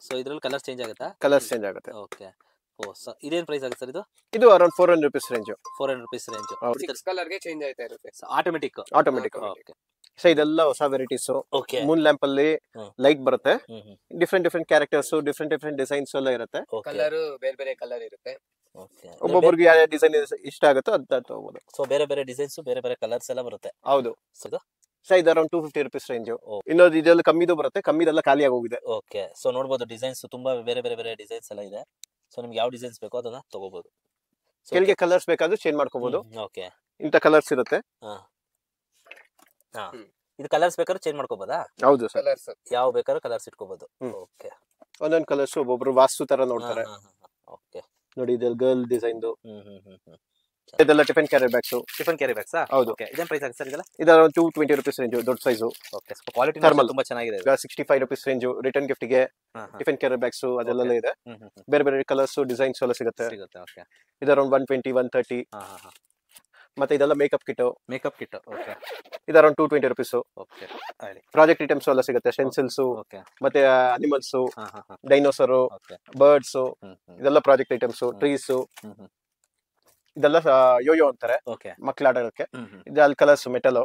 ಸೊ ಇದ್ರಲ್ಲಿ ಕಲರ್ ಚೇಂಜ್ ಆಗುತ್ತಾ? ಕಲರ್ಸ್ ಚೇಂಜ್ ಆಗುತ್ತೆ. ಓಕೆ ಇದೇನ್ ಪ್ರೈಸ್ ಆಗುತ್ತೆ ಸರ್ ಇದು? ಇದು around 400 rupees range. 400 rupees range. 6 colour ಗೆ ಚೇಂಜ್ ಆಯ್ತಾ ಇರುತ್ತೆ. ಆಟೋಮೆಟಿಕ್. ಓಕೆ ಸೊ ಇದೆಲ್ಲ ಹೊಸ ವೆರೈಟೀಸ್. ಓಕೆ ಮೂನ್ ಲ್ಯಾಂಪ್ ಅಲ್ಲಿ ಲೈಟ್ ಬರುತ್ತೆ. ಡಿಫ್ರೆಂಟ್ ಕ್ಯಾರೆಕ್ಟರ್ಸ್ ಡಿಫ್ರೆಂಟ್ ಡಿಸೈನ್ಸ್ ಎಲ್ಲ ಇರುತ್ತೆ. ಕಲರ್ ಬೇರೆ ಬೇರೆ ಕಲರ್ ಇರುತ್ತೆ. ಓಕೆ ಒಬ್ಬೊಬ್ಬರಿಗೆ ಯಾವ ಡಿಸೈನ್ ಇಷ್ಟ ಆಗುತ್ತೋ ಅದ್ ತಗೋಬಹುದು. ಸೊ ಬೇರೆ ಬೇರೆ ಡಿಸೈನ್ಸ್ ಬೇರೆ ಬೇರೆ ಕಲರ್ಸ್ ಎಲ್ಲ ಬರುತ್ತೆ. ಹೌದು ಸೊ ಇದು ಅರೌಂಡ್ 250 rupees ರೇಂಜ್. ಇನ್ನೊಂದು ಇದೆಲ್ಲ ಕಮ್ಮಿದು ಬರುತ್ತೆ. ಕಮ್ಮಿದೆಲ್ಲ ಖಾಲಿ ಆಗೋಗಿದೆ. ಓಕೆ ಸೊ ನೋಡಬಹುದು ಡಿಸೈನ್ಸ್ ತುಂಬಾ ಬೇರೆ ಬೇರೆ ಡಿಸೈನ್ಸ್ ಎಲ್ಲ ಇದೆ. ಸೊ ನಿಮ್ಗೆ ಯಾವ ಡಿಸೈನ್ಸ್ ಬೇಕೋ ಅದನ್ನ ತಗೋಬಹುದು. ಕೆಳಗೆ ಕಲರ್ಸ್ ಬೇಕಾದ್ರೂ ಚೇಂಜ್ ಮಾಡ್ಕೋಬಹುದು. ಓಕೆ ಇಂತ ಕಲರ್ಸ್ ಇರುತ್ತೆ. ಇದು ಕಲರ್ಸ್ ಬೇಕಾದ್ರೂ ಚೇಂಜ್ ಮಾಡ್ಕೋಬಹುದಾ? ಹೌದು ಸರ್. ಕಲರ್ಸ್ ಯಾವ ಬೇಕಾದ್ರೂ ಕಲರ್ಸ್ ಇಟ್ಕೋಬಹುದು. ಓಕೆ ಒಂದೊಂದು ಕಲರ್ಸ್ ಒಬ್ಬೊಬ್ರು ವಾಸ್ತು ತರ ನೋಡ್ತಾರೆ. ಓಕೆ ನೋಡಿ ಇದೆಲ್ಲ ಗರ್ಲ್ ಡಿಸೈನ್. ಇದೆಲ್ಲ tiffin carry bags. Tiffin carry bags. ಹೌದು. ಓಕೆ ಇದೇನ್ ಪ್ರೈಸ್ ಆಗುತ್ತೆ ಸರ್ ಇದೆಲ್ಲ? ಇದು ಅರೌಂಡ್ 220 rupees ರೇಂಜ್. ದೊಡ್ಡ ಸೈಜ್. ಓಕೆ ಕ್ವಾಲಿಟಿ ತುಂಬಾ ಚೆನ್ನಾಗಿದೆ. 65 rupees ರೇಂಜ್. ರಿಟರ್ನ್ ಗಿಫ್ಟ್ ಗೆ ಟಿಫನ್ ಕ್ಯಾರಿ ಬ್ಯಾಗ್ಸ್ ಅದೆಲ್ಲ ಇದೆ. ಬೇರೆ ಬೇರೆ ಕಲರ್ಸ್ ಡಿಸೈನ್ಸ್ ಎಲ್ಲ ಸಿಗುತ್ತೆ. ಓಕೆ ಇದು ಅರೌಂಡ್ 120 130. ಮತ್ತೆ ಇದೆಲ್ಲ ಮೇಕಪ್ ಕಿಟ್. ಓಕೆ ಇದು around 220 rupees. Okay project items ಎಲ್ಲ ಸಿಗುತ್ತೆ. ಸ್ಟೆನ್ಸಿಲ್ಸ್ ಓಕೆ ಮತ್ತೆ ಅನಿಮಲ್ಸ್, ಡೈನೋಸರ್, ಓಕೆ ಬರ್ಡ್ಸ್ ಇದೆಲ್ಲ ಪ್ರಾಜೆಕ್ಟ್ ಐಟಮ್ಸ್. ಟ್ರೀಸ್ ಇದೆಲ್ಲ ಯೋಯೋ ಅಂತಾರೆ ಓಕೆ ಮಕ್ಳು ಆಡೋದಕ್ಕೆ. ಇದು ಅಲ್ಲಿ ಕಲರ್ಸ್ ಮೆಟಲ್.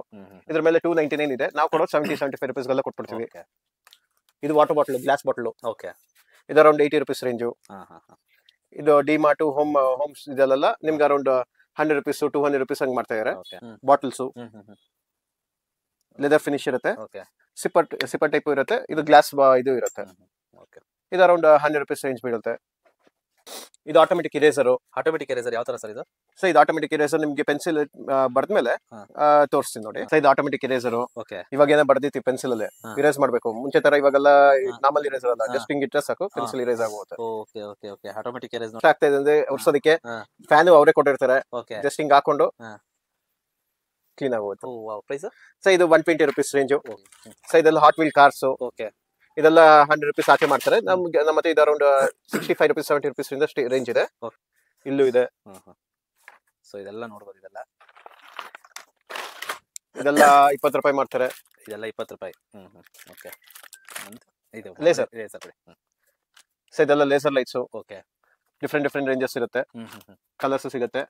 ಇದ್ರ ಮೇಲೆ 299 ಇದೆ. ನಾವು ಕೊಡೋದು 70-75 rupees ಗೆಲ್ಲ ಕೊಟ್ಬಿಡ್ತೀವಿ. ಇದು water bottle, glass bottle. Okay ಇದು ಅರೌಂಡ್ 80 rupees ರೇಂಜ್. ಇದು ಡಿಮಾರ್ಟ್ ಹೋಮ್ಸ್ ಇದೆಲ್ಲ ನಿಮ್ಗೆ ಅರೌಂಡ್ 100 rupees 200 rupees ಹಂಗ್ ಮಾಡ್ತಾ ಇದಾರೆ. ಬಾಟಲ್ಸ್ ಲೆದರ್ ಫಿನಿಶ್ ಇರುತ್ತೆ. ಸಿಪ್ಪರ್ ಟೈಪ್ ಇರುತ್ತೆ. ಇದು ಗ್ಲಾಸ್ ಇದು ಇರುತ್ತೆ. ಇದು ಅರೌಂಡ್ 100 rupees ರೇಂಜ್ ಬೀಳುತ್ತೆ. ಇದು ಆಟೋಮೆಟಿಕ್ ಇರೇಸರ್. ಯಾವ ತರ ಸರ್ ಇದು? ಸೊ ಇದು ಆಟೋಮೆಟಿಕ್ ಇರೇಸರ್. ನಿಮ್ಗೆ ಪೆನ್ಸಿಲ್ ಬರೆದ್ಮೇಲೆ ತೋರಿಸ್ತೀನಿ ನೋಡಿ. ಸೊ ಇದು ಆಟೋಮೆಟಿಕ್ ಇರೇಸರ್. ಇವಾಗ ಏನೋ ಬರ್ದಿತ್ತು ಪೆನ್ಸಿಲ್ ಅಲ್ಲೇ ಇರೇಸ್ ಮಾಡ್ಬೇಕು. ಮುಂಚೆ ತರ ಇವಾಗೆಲ್ಲ ನಾರ್ಮಲ್ ಇರೇಸರ್ ಅಲ್ಲ. ಜಸ್ಟ್ ಹಿಂಗ್ ಇಟ್ಟರೆ ಸಾಕು ಪೆನ್ಸಿಲ್ ಇರೇಸ್ ಆಗುತ್ತೆ. ಆಟೋಮೆಟಿಕ್ ಆಗ್ತಾ ಇದೆ ಅಂದ್ರೆ ಉರ್ಸೋದಕ್ಕೆ ಫ್ಯಾನ್ ಅವರೇ ಕೊಟ್ಟಿರ್ತಾರೆ. ಜಸ್ಟ್ ಹಿಂಗ್ ಹಾಕೊಂಡು ಕ್ಲೀನ್ ಆಗುತ್ತೆ. ಸೊ ಇದು 120 rupees ರೇಂಜ್. ಸೊ ಇದೆಲ್ಲ ಹಾಟ್ ವೀಲ್ ಕಾರ್ಸ್. ಇದೆಲ್ಲ 100 rupees ಆಚೆ ಮಾಡ್ತಾರೆ. ನಮ್ಗೆ ಮತ್ತೆ ಇದು ಅರೌಂಡ್ 65 rupees 70 rupees ಇಂದ ರೇಂಜ್ ಇದೆ. ಇಲ್ಲೂ ಇದೆ. ಸೊ ಇದೆಲ್ಲ ನೋಡಬಹುದು. ಇದೆಲ್ಲ 20 ರೂಪಾಯಿ ಮಾಡ್ತಾರೆ. ಇದೆಲ್ಲ 20 ರೂಪಾಯಿ. ಓಕೆ ಇದು ಲೇಸರ್. ಸೊ ಇದೆಲ್ಲ laser lights. Okay different ranges ಇರುತ್ತೆ. ಕಲರ್ಸ್ ಸಿಗುತ್ತೆ.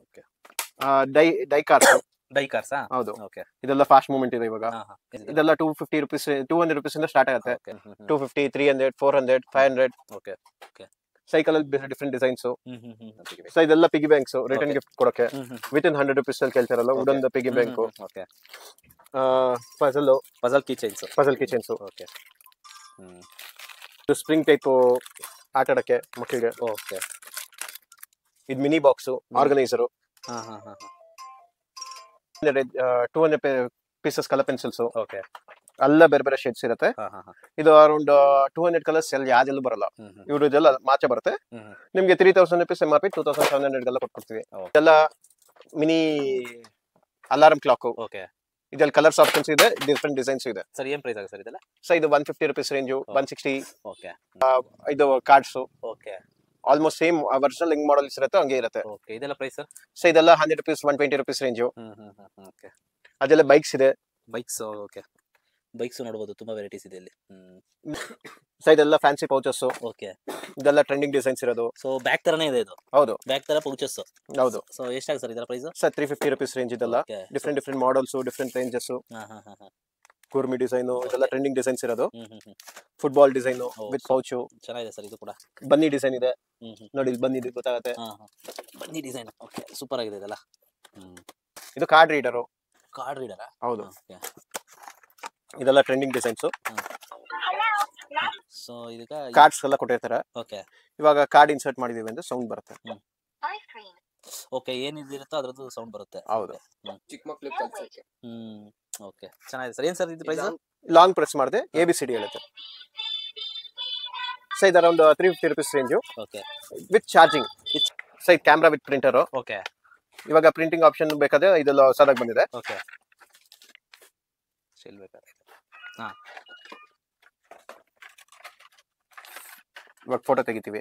Okay die cars. ಹೌದು. ಇದೆಲ್ಲ ಫಾಸ್ಟ್ ಮೂವ್ಮೆಂಟ್ ಇದೆ ಇವಾಗ. ಇದೆಲ್ಲ 250 rupees 200 rupees ಇಂದ ಸ್ಟಾರ್ಟ್ ಆಗುತ್ತೆ. 250 300 400 500. ಓಕೆ ಸೈಕಲ್ ಅಲ್ಲಿ ಡಿಫ್ರೆಂಟ್ ಡಿಸೈನ್ಸ್. ಸೊ ಇದೆಲ್ಲ ಪಿಗಿ ಬ್ಯಾಂಕ್ಸ್ ರಿಟರ್ನ್ ಗಿಫ್ಟ್ ಕೊಡಕ್ಕೆ. ವಿತಿನ್ 100 rupees ಅಲ್ಲಿ ಕೇಳ್ತಾರಲ್ಲ wooden piggy bank. Okay puzzle kitchens. Okay spring type ಆಟ ಆಡಕ್ಕೆ ಮಕ್ಕಳಿಗೆ. ಓಕೆ ಇದು mini box organiser. 200 pieces colour pencils. ಎಲ್ಲ ಬೇರೆ ಬೇರೆ ಶೇಡ್ಸ್ ಇರುತ್ತೆ. ಇದು ಅರೌಂಡ್ 200 ಕಲರ್ಸ್ ಯಾವ್ದೆಲ್ಲೂ ಬರಲ್ಲ, ಇವ್ರದ್ದೆಲ್ಲ ಮಾತ್ರ ಬರುತ್ತೆ. ನಿಮ್ಗೆ 3000 ರುಪೀಸ್ MRP 2700 ಕೊಟ್ಕೊಡ್ತೀವಿ. ಇದೆಲ್ಲ ಮಿನಿ ಅಲಾರ್ಮ್ ಕ್ಲಾಕ್. ಇದ್ರಲ್ಲಿ ಕಲರ್ಸ್ ಆಪ್ಷನ್ಸ್ ಇದೆ, ಡಿಫ್ರೆಂಟ್ ಡಿಸೈನ್ಸ್ ಇದೆ. ಸರ್ ಏನ್ ಪ್ರೈಸ್ ಆಗುತ್ತೆ ಸರ್ ಇದೆಲ್ಲ? ಸೊ ಇದು 150 ರುಪೀಸ್ ರೇಂಜು, 160. ಇದು ಕಾರ್ಡ್ಸ್ ಆಲ್ಮೋಸ್ಟ್ ಸೇಮ್ ಒರಿಜಿನಲ್ ಹೆಂಗ್ ಮಾಡಲ್ಸ್ ಇರುತ್ತೆ ಹಂಗೆ ಇರುತ್ತೆ. ಇದೆಲ್ಲ ಪ್ರೈಸ್ ಸರ್? ಸೊ ಇದೆಲ್ಲ 100 ರುಪೀಸ್, 120 ರುಪೀಸ್ ರೇಂಜು. ಅದೆಲ್ಲ ಬೈಕ್ಸ್ ಇದೆ. ಬೈಕ್ಸ್ ನೋಡಬಹುದು, ತುಂಬಾ ವೆರೈಟೀಸ್ ಇದೆ ಇಲ್ಲಿ. ಸೊ ಇದೆಲ್ಲ ಫ್ಯಾನ್ಸಿ ಪೌಚಸ್. ಇದೆಲ್ಲ ಟ್ರೆಂಡಿಂಗ್ ಡಿಸೈನ್ಸ್ ಇರೋದು. ಸೊ ಬ್ಯಾಗ್ ತರನೇ ಇದೆ ಇದು? ಹೌದು, ಬ್ಯಾಗ್ ತರ ಪೌಚಸ್. ಹೌದು. ಸೊ ಎಷ್ಟಾಗುತ್ತೆ ಸರ್ ಇದರ ಪ್ರೈಸ್? Sir 350 rupees range. ಇದೆಲ್ಲ ಡಿಫ್ರೆಂಟ್ ಮಾಡೆಲ್ಸ್, ಡಿಫ್ರೆಂಟ್ ರೇಂಜಸ್. ಕೂರ್ಮಿ ಡಿಸೈನ್, ಇದೆಲ್ಲ ಟ್ರೆಂಡಿಂಗ್ ಡಿಸೈನ್ಸ್ ಇರೋದು. Football design with pouch. ಚೆನ್ನಾಗಿದೆ ಸರ್ ಇದು ಕೂಡ. ಬನ್ನಿ ಡಿಸೈನ್ ಇದೆ ನೋಡಿ, ಬನ್ನಿ ಗೊತ್ತಾಗುತ್ತೆ. ಬನ್ನಿ ಡಿಸೈನ್ ಸೂಪರ್ ಆಗಿದೆ ಇದೆಲ್ಲ. ಇದು ಕಾರ್ಡ್ ರೀಡರ್. ಹೌದು. ಇದೆಲ್ಲ ಟ್ರೆಂಡಿಂಗ್ ಡಿಸೈನ್ಸ್. ಸೊ ಇದಕ್ಕೆ ಕಾರ್ಡ್ಸ್ ಎಲ್ಲ ಕೊಟ್ಟಿರ್ತಾರೆ. ಇವಾಗ ಕಾರ್ಡ್ ಇನ್ಸರ್ಟ್ ಮಾಡಿದೀವಿ ಅಂದ್ರೆ ಸೌಂಡ್ ಬರುತ್ತೆ. ಏನಿದಿರುತ್ತೋ ಅದ್ರದ್ದು ಸೌಂಡ್ ಬರುತ್ತೆ. ಹೌದು. ಚಿಕ್ಕ ಮಕ್ಕಳಿಗೆ ಕಲ್ಸಕ್ಕೆ. ಚೆನ್ನಾಗಿದೆ ಸರ್. ಏನ್ ಸರ್ ಇದು ಪ್ರೈಸ್? ಲಾಂಗ್ ಪ್ರೆಸ್ ಮಾಡಿದೆ ABCD ಹೇಳುತ್ತೆ. ಸೊ ಇದು around 350 rupees range, with charging. So ಇದು ಕ್ಯಾಮ್ರಾ ವಿತ್ ಪ್ರಿಂಟರ್. ಇವಾಗ ಪ್ರಿಂಟಿಂಗ್ ಆಪ್ಷನ್ ಬೇಕಾದ್ರೆ ಇದೆಲ್ಲ ಹೊಸದಾಗಿ ಬಂದಿದೆ. ಇವಾಗ ಫೋಟೋ ತೆಗಿತೀವಿ.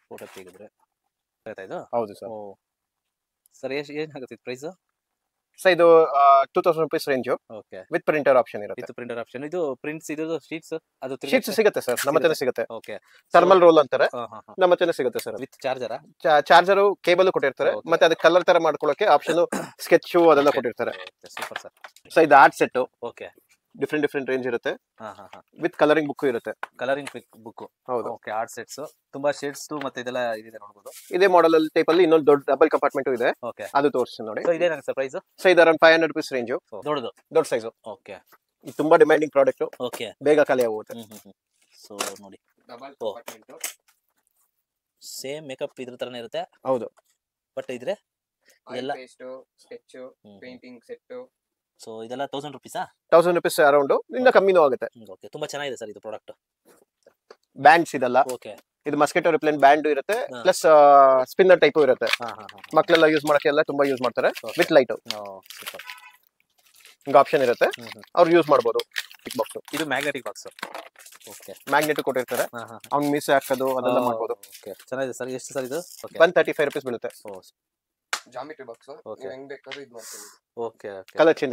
ಫೋಟೋ ತೆಗೆದ್ರೆ ಹೌದು ಸರ್. ಸರ್ ಏನಾಗುತ್ತೆ ಪ್ರೈಸ್? ಸೊ ಇದು 2000 rupees range, with printer option ಇರುತ್ತೆ. Printer option. ಇದು ಪ್ರಿಂಟ್ಸ್, ಇದು ಶೀಟ್ಸ್, ಅದು ಶೀಟ್ಸ್ ಸಿಗುತ್ತೆ ಸರ್, ನಮ್ಮ ಹತ್ರ ಸಿಗುತ್ತೆ. ಥರ್ಮಲ್ ರೋಲ್ ಅಂತಾರೆ, ನಮ್ಮ ಹತ್ರ ಸಿಗುತ್ತೆ sir. With charger. Charger cable ಕೊಟ್ಟಿರ್ತಾರೆ, ಮತ್ತೆ ಅದಕ್ಕೆ ಕಲರ್ ತರ ಮಾಡ್ಕೊಳ್ಳೋಕೆ ಆಪ್ಷನ್ ಸ್ಕೆಚ್ ಅದೆಲ್ಲ ಕೊಟ್ಟಿರ್ತಾರೆ. Super sir. ಸೊ ಇದು ಆರ್ಟ್ ಸೆಟ್. ಡಿಫ್ರೆಂಟ್ ರೇಂಜ್ ಇರುತ್ತೆ, ವಿತ್ ಕಲರಿಂಗ್ ಬುಕ್ ಇರುತ್ತೆ. Colouring book. ಹೌದು. ಆರ್ಟ್ ಸೆಟ್ಸ್, ತುಂಬಾ ಶೇಡ್ಸ್ ಮತ್ತೆ ಇದೆಲ್ಲ ಇದೆ ನೋಡಬಹುದು. ಇದೇ ಮಾಡೆಲ್ ಅಲ್ಲಿ ಟೈಪ್ ಅಲ್ಲಿ ಇನ್ನೊಂದು ದೊಡ್ಡ ಡಬಲ್ ಕಂಪಾರ್ಟ್ಮೆಂಟ್ ಇದೆ, ಅದು ತೋರಿಸ್ತೀನಿ ನೋಡಿ. ಇದೇನಾಗುತ್ತೆ ಸರ್ ಪ್ರೈಸ್? ಸೊ ಇದು ಅರೌಂಡ್ 500 ರುಪೀಸ್ ರೇಂಜು. ದೊಡ್ಡ ಸೈಜ್. ಇದು ತುಂಬಾ ಡಿಮ್ಯಾಂಡಿಂಗ್ ಪ್ರಾಡಕ್ಟ್. ಬೇಗ ಖಾಲಿ ಆಗುತ್ತೆ. ಸೊ ನೋಡಿ, ಸೇಮ್ ಮೇಕಪ್ ಇದ್ರ ತರನೇ ಇರುತ್ತೆ. ಹೌದು. ಬಟ್ ಇದ್ರೆ ಎಲ್ಲ ಸ್ಕೆಚ್, ಪೇಂಟಿಂಗ್ ಸೆಟ್. ಸೊ ಇದೆಲ್ಲ 1000 ರುಪೀಸಾ? 1000 ರುಪೀಸ್ ಅರೌಂಡ್, ಇನ್ನ ಕಮ್ಮಿನೂ ಆಗುತ್ತೆ. ತುಂಬಾ ಚೆನ್ನಾಗಿದೆ ಸರ್ ಇದು ಪ್ರಾಡಕ್ಟ್. ಬ್ಯಾಂಡ್ಸ್ ಇದೆಲ್ಲ. ಇದು ಮಸ್ಕಿಟೋ ರಿಪ್ಲೆಂಟ್ ಬ್ಯಾಂಡ್ ಇರುತ್ತೆ, ಪ್ಲಸ್ ಸ್ಪಿನ್ನರ್ ಟೈಪ್ ಇರುತ್ತೆ. ಮಕ್ಕಳೆಲ್ಲ ಯೂಸ್ ಮಾಡಕ್ಕೆ ಎಲ್ಲ ತುಂಬಾ ಯೂಸ್ ಮಾಡ್ತಾರೆ, ವಿತ್ ಲೈಟ್. ಹಿಂಗ ಆಪ್ಷನ್ ಇರುತ್ತೆ, ಅವ್ರು ಯೂಸ್ ಮಾಡಬಹುದು. ಬಾಕ್ಸ್ ಇದು ಮ್ಯಾಗ್ನೆಟಿಕ್ ಬಾಕ್ಸ್. ಮ್ಯಾಗ್ನೆಟ್ ಕೊಟ್ಟಿರ್ತಾರೆ, ಅವ್ನು ಮೀಸೆ ಹಾಕೋದು ಅದೆಲ್ಲ ಮಾಡಬಹುದು. ಚೆನ್ನಾಗಿದೆ ಸರ್. ಎಷ್ಟು ಸರ್ ಇದು? 135 ರುಪೀಸ್ ಬೀಳುತ್ತೆ. Geometry box. ನೀವು ಹೆಂಗ್ ಬೇಕಾದ್ರೂ ಇದು ಮಾಡ್ತೀವಿ. Colour change.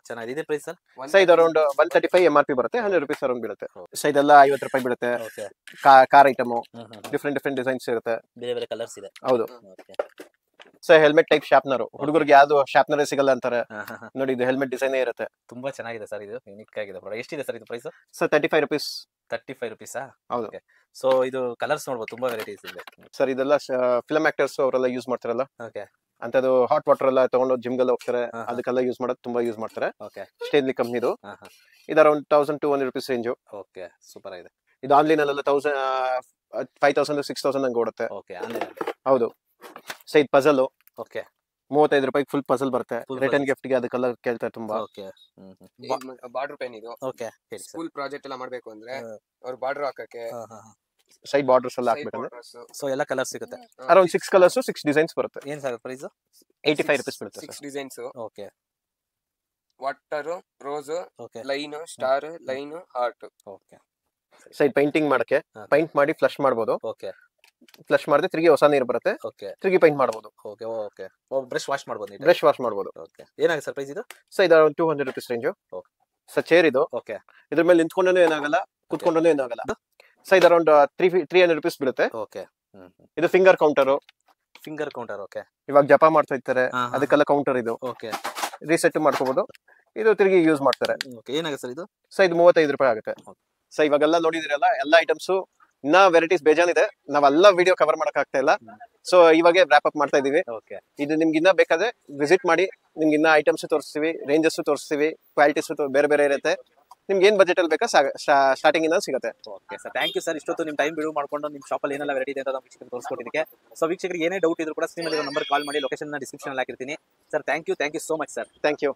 ಚೆನ್ನಾಗಿದೆ. ಇದೆ ಪ್ರೈಸ್ ಸರ್? ಸೊ ಇದು ಅರೌಂಡ್ 135 MRP ಬರುತ್ತೆ, 100 ರುಪೀಸ್ ಅರೌಂಡ್ ಬೀಳುತ್ತೆ. ಸೊ ಇದೆಲ್ಲ 50 ರೂಪಾಯಿ ಬೀಳುತ್ತೆ. ಕಾರ್ ಐಟಮ್, ಡಿಫ್ರೆಂಟ್ ಡಿಸೈನ್ಸ್ ಇರುತ್ತೆ, ಬೇರೆ ಬೇರೆ ಕಲರ್ಸ್ ಇದೆ. ಹೌದು. ಸೊ ಹೆಲ್ಮೆಟ್ ಟೈಪ್ ಶಾರ್ಪ್ನರ್, ಹುಡುಗರಿಗೆ ಯಾವ್ದು ಶಾರ್ಪ್ನರ್ ಸಿಗಲ್ಲ ಅಂತಾರೆ ನೋಡಿ, ಇದು ಹೆಲ್ಮೆಟ್ ಡಿಸೈನ್ ಇರುತ್ತೆ. ತುಂಬಾ ಚೆನ್ನಾಗಿದೆ ಸರ್, ಇದು ಯೂನಿಕ್ ಆಗಿದೆ. ಎಷ್ಟಿದೆ ಸರ್ ಇದು ಪ್ರೈಸ್? So 35 rupees. 35 ರುಪೀಸಾ? ಹೌದು. ಸೊ ಇದು ಕಲರ್ಸ್ ನೋಡ್ಬೋದು, ತುಂಬಾ ವೆರೈಟೀಸ್ ಇದೆ ಸರ್. ಇದೆಲ್ಲ ಫಿಲ್ಮ್ ಆಕ್ಟರ್ಸ್ ಅವರೆಲ್ಲ ಯೂಸ್ ಮಾಡ್ತಾರಲ್ಲ, ಅಂತದ್ದು ಹಾಟ್ ವಾಟರ್ ಎಲ್ಲ ತಗೊಂಡು ಜಿಮ್ ಗೆಲ್ಲ ಹೋಗ್ತಾರೆ, ಅದಕ್ಕೆಲ್ಲ ಯೂಸ್ ಮಾಡೋದು ತುಂಬಾ ಯೂಸ್ ಮಾಡ್ತಾರೆ. ಸ್ಟೇನ್ಲಿ ಕಂಪ್ನಿದು. ಇದು ಅರೌಂಡ್ 1200 ರುಪೀಸ್ ರೇಂಜು. ಸೂಪರ್ ಆಗಿದೆ. ಇದು ಆನ್ಲೈನ್ ಅಲ್ಲೆಲ್ಲ 5000 6000 ಹಂಗೆ ಓಡುತ್ತೆ. ಹೌದು. ಸೊ ಇದು ಪಜಲ್. 35 ರೂಪಾಯಿ ಫುಲ್ ಪಜಲ್ ಬರುತ್ತೆ. ರಿಟರ್ನ್ ಗಿಫ್ಟ್ ಗೆ ಅದಕ್ಕೆಲ್ಲ ಕೇಳ್ತಾರೆ ತುಂಬಾ. ಬಾರ್ಡರ್ ಪೆನ್ ಇದು. ಸ್ಕೂಲ್ ಪ್ರಾಜೆಕ್ಟ್ ಎಲ್ಲ ಮಾಡ್ಬೇಕು ಅಂದ್ರೆ ಅವ್ರು ಬಾರ್ಡರ್ ಹಾಕಕ್ಕೆ ಸೈಡ್ ಬಾರ್ಡರ್ಸ್ ಎಲ್ಲ ಹಾಕ್ಬೇಕಂದ್ರೆ ಸೊ ಎಲ್ಲ ಕಲರ್ ಸಿಗುತ್ತೆ. ಅರೌಂಡ್ 6 ಕಲರ್ಸ್ 6 ಡಿಸೈನ್ಸ್ ಬರುತ್ತೆ. ಏನ್ ಸರ್ ಪ್ರೈಸ್? 85 ರೂಪೀಸ್ ಬರುತ್ತೆ. 6 designs. Water, rose, line, star, line, heart. Side painting ಮಾಡಕ್ಕೆ ಪೈಂಟ್ ಮಾಡಿ ಫ್ಲಶ್ ಮಾಡಬಹುದು. ಫ್ಲಶ್ ಮಾಡಿದ್ರೆ ತಿರುಗಿ ಹೊಸ ನೀರು ಬರುತ್ತೆ, ತಿರುಗಿ ಪೈಂಟ್ ಮಾಡಬಹುದು. ಬ್ರಷ್ ವಾಶ್ ಮಾಡಬಹುದು. ಏನಾಗುತ್ತೆ ಸರ್ ಪ್ರೈಸ್ ಇದು? ಸೊ ಇದು 200 ರೂಪೀಸ್ ರೇಂಜು. ಸೊ ಚೇರ್ ಇದು. ಇದ್ರ ಮೇಲೆ ನಿಂತ್ಕೊಂಡೂ ಏನಾಗಲ್ಲ, ಕುತ್ಕೊಂಡೂ ಏನಾಗಲ್ಲ. ಸೊ ಇದು ಅರೌಂಡ್ 300 ರೂಪೀಸ್ ಬೀಳುತ್ತೆ. ಇದು ಫಿಂಗರ್ ಕೌಂಟರ್. ಇವಾಗ ಜಪ ಮಾಡ್ತಾ ಇರ್ತಾರೆ, ಅದಕ್ಕೆಲ್ಲ ಕೌಂಟರ್ ಇದು. ರೀಸೆಟ್ ಮಾಡ್ಕೋಬಹುದು. ಇದು ತಿರುಗಿ ಯೂಸ್ ಮಾಡ್ತಾರೆ. ಏನಾಗುತ್ತೆ ಸರ್ ಇದು? ಸೊ ಇದು 35 ರೂಪಾಯಿ ಆಗುತ್ತೆ. ಸೊ ಇವಾಗೆಲ್ಲ ನೋಡಿದಿರಲ್ಲ, ಎಲ್ಲ ಐಟಮ್ಸ್ ಇನ್ನ ವೆರೈಟೀಸ್ ಬೇಜಾನಿದೆ, ನಾವೆಲ್ಲ ವಿಡಿಯೋ ಕವರ್ ಮಾಡಕ್ ಆಗ್ತಾ ಇಲ್ಲ. ಸೊ ಇವಾಗ ವ್ರಾಪ್ ಅಪ್ ಮಾಡ್ತಾ ಇದೀವಿ. ಇದು ನಿಮ್ಗೆ ಇನ್ನ ಬೇಕಾದ್ರೆ ವಿಸಿಟ್ ಮಾಡಿ, ನಿಮ್ಗೆ ಇನ್ನ ಐಟಮ್ಸ್ ತೋರಿಸ್ತೀವಿ, ರೇಂಜಸ್ ತೋರಿಸ್ತೀವಿ, ಕ್ವಾಲಿಟೀಸ್ ಬೇರೆ ಬೇರೆ ಇರುತ್ತೆ. ನಿಮ್ಗೆ ಏನ್ ಬಜೆಟ್ ಅಲ್ಲಿ ಬೇಕಾ ಸ್ಟಾರ್ಟಿಂಗ್ ಇಂದ ಸಿಗುತ್ತೆ. Thank you sir. ಇಷ್ಟೊತ್ತು ನಿಮ್ ಟೈಮ್ ಬಿಡು ಮಾಡ್ಕೊಂಡು ನಿಮ್ ಶಾಪ್ ಅಲ್ಲಿ ಏನೆಲ್ಲ ವೆರೈಟಿ ಇದೆ ಅಂತ ವೀಕ್ಷಕರಿಗೆ ತೋರಿಸ್ಕೊಟ್ಟಿದ್ದಕ್ಕೆ. ಸೊ ವೀಕ್ಷಕರಿಗೆ ಏನೇ ಡೌಟ್ ಇದ್ರು ಕೂಡ ಸ್ಕ್ರೀನ್ ಅಲ್ಲಿ ನಂಬರ್ ಕಾಲ್ ಮಾಡಿ, ಲೊಕೇಶನ್ ಡಿಸ್ಕ್ರಿಪ್ಷನ್ ಅಲ್ಲಿ ಹಾಕಿರ್ತೀನಿ. Sir thank you so much sir. Thank you.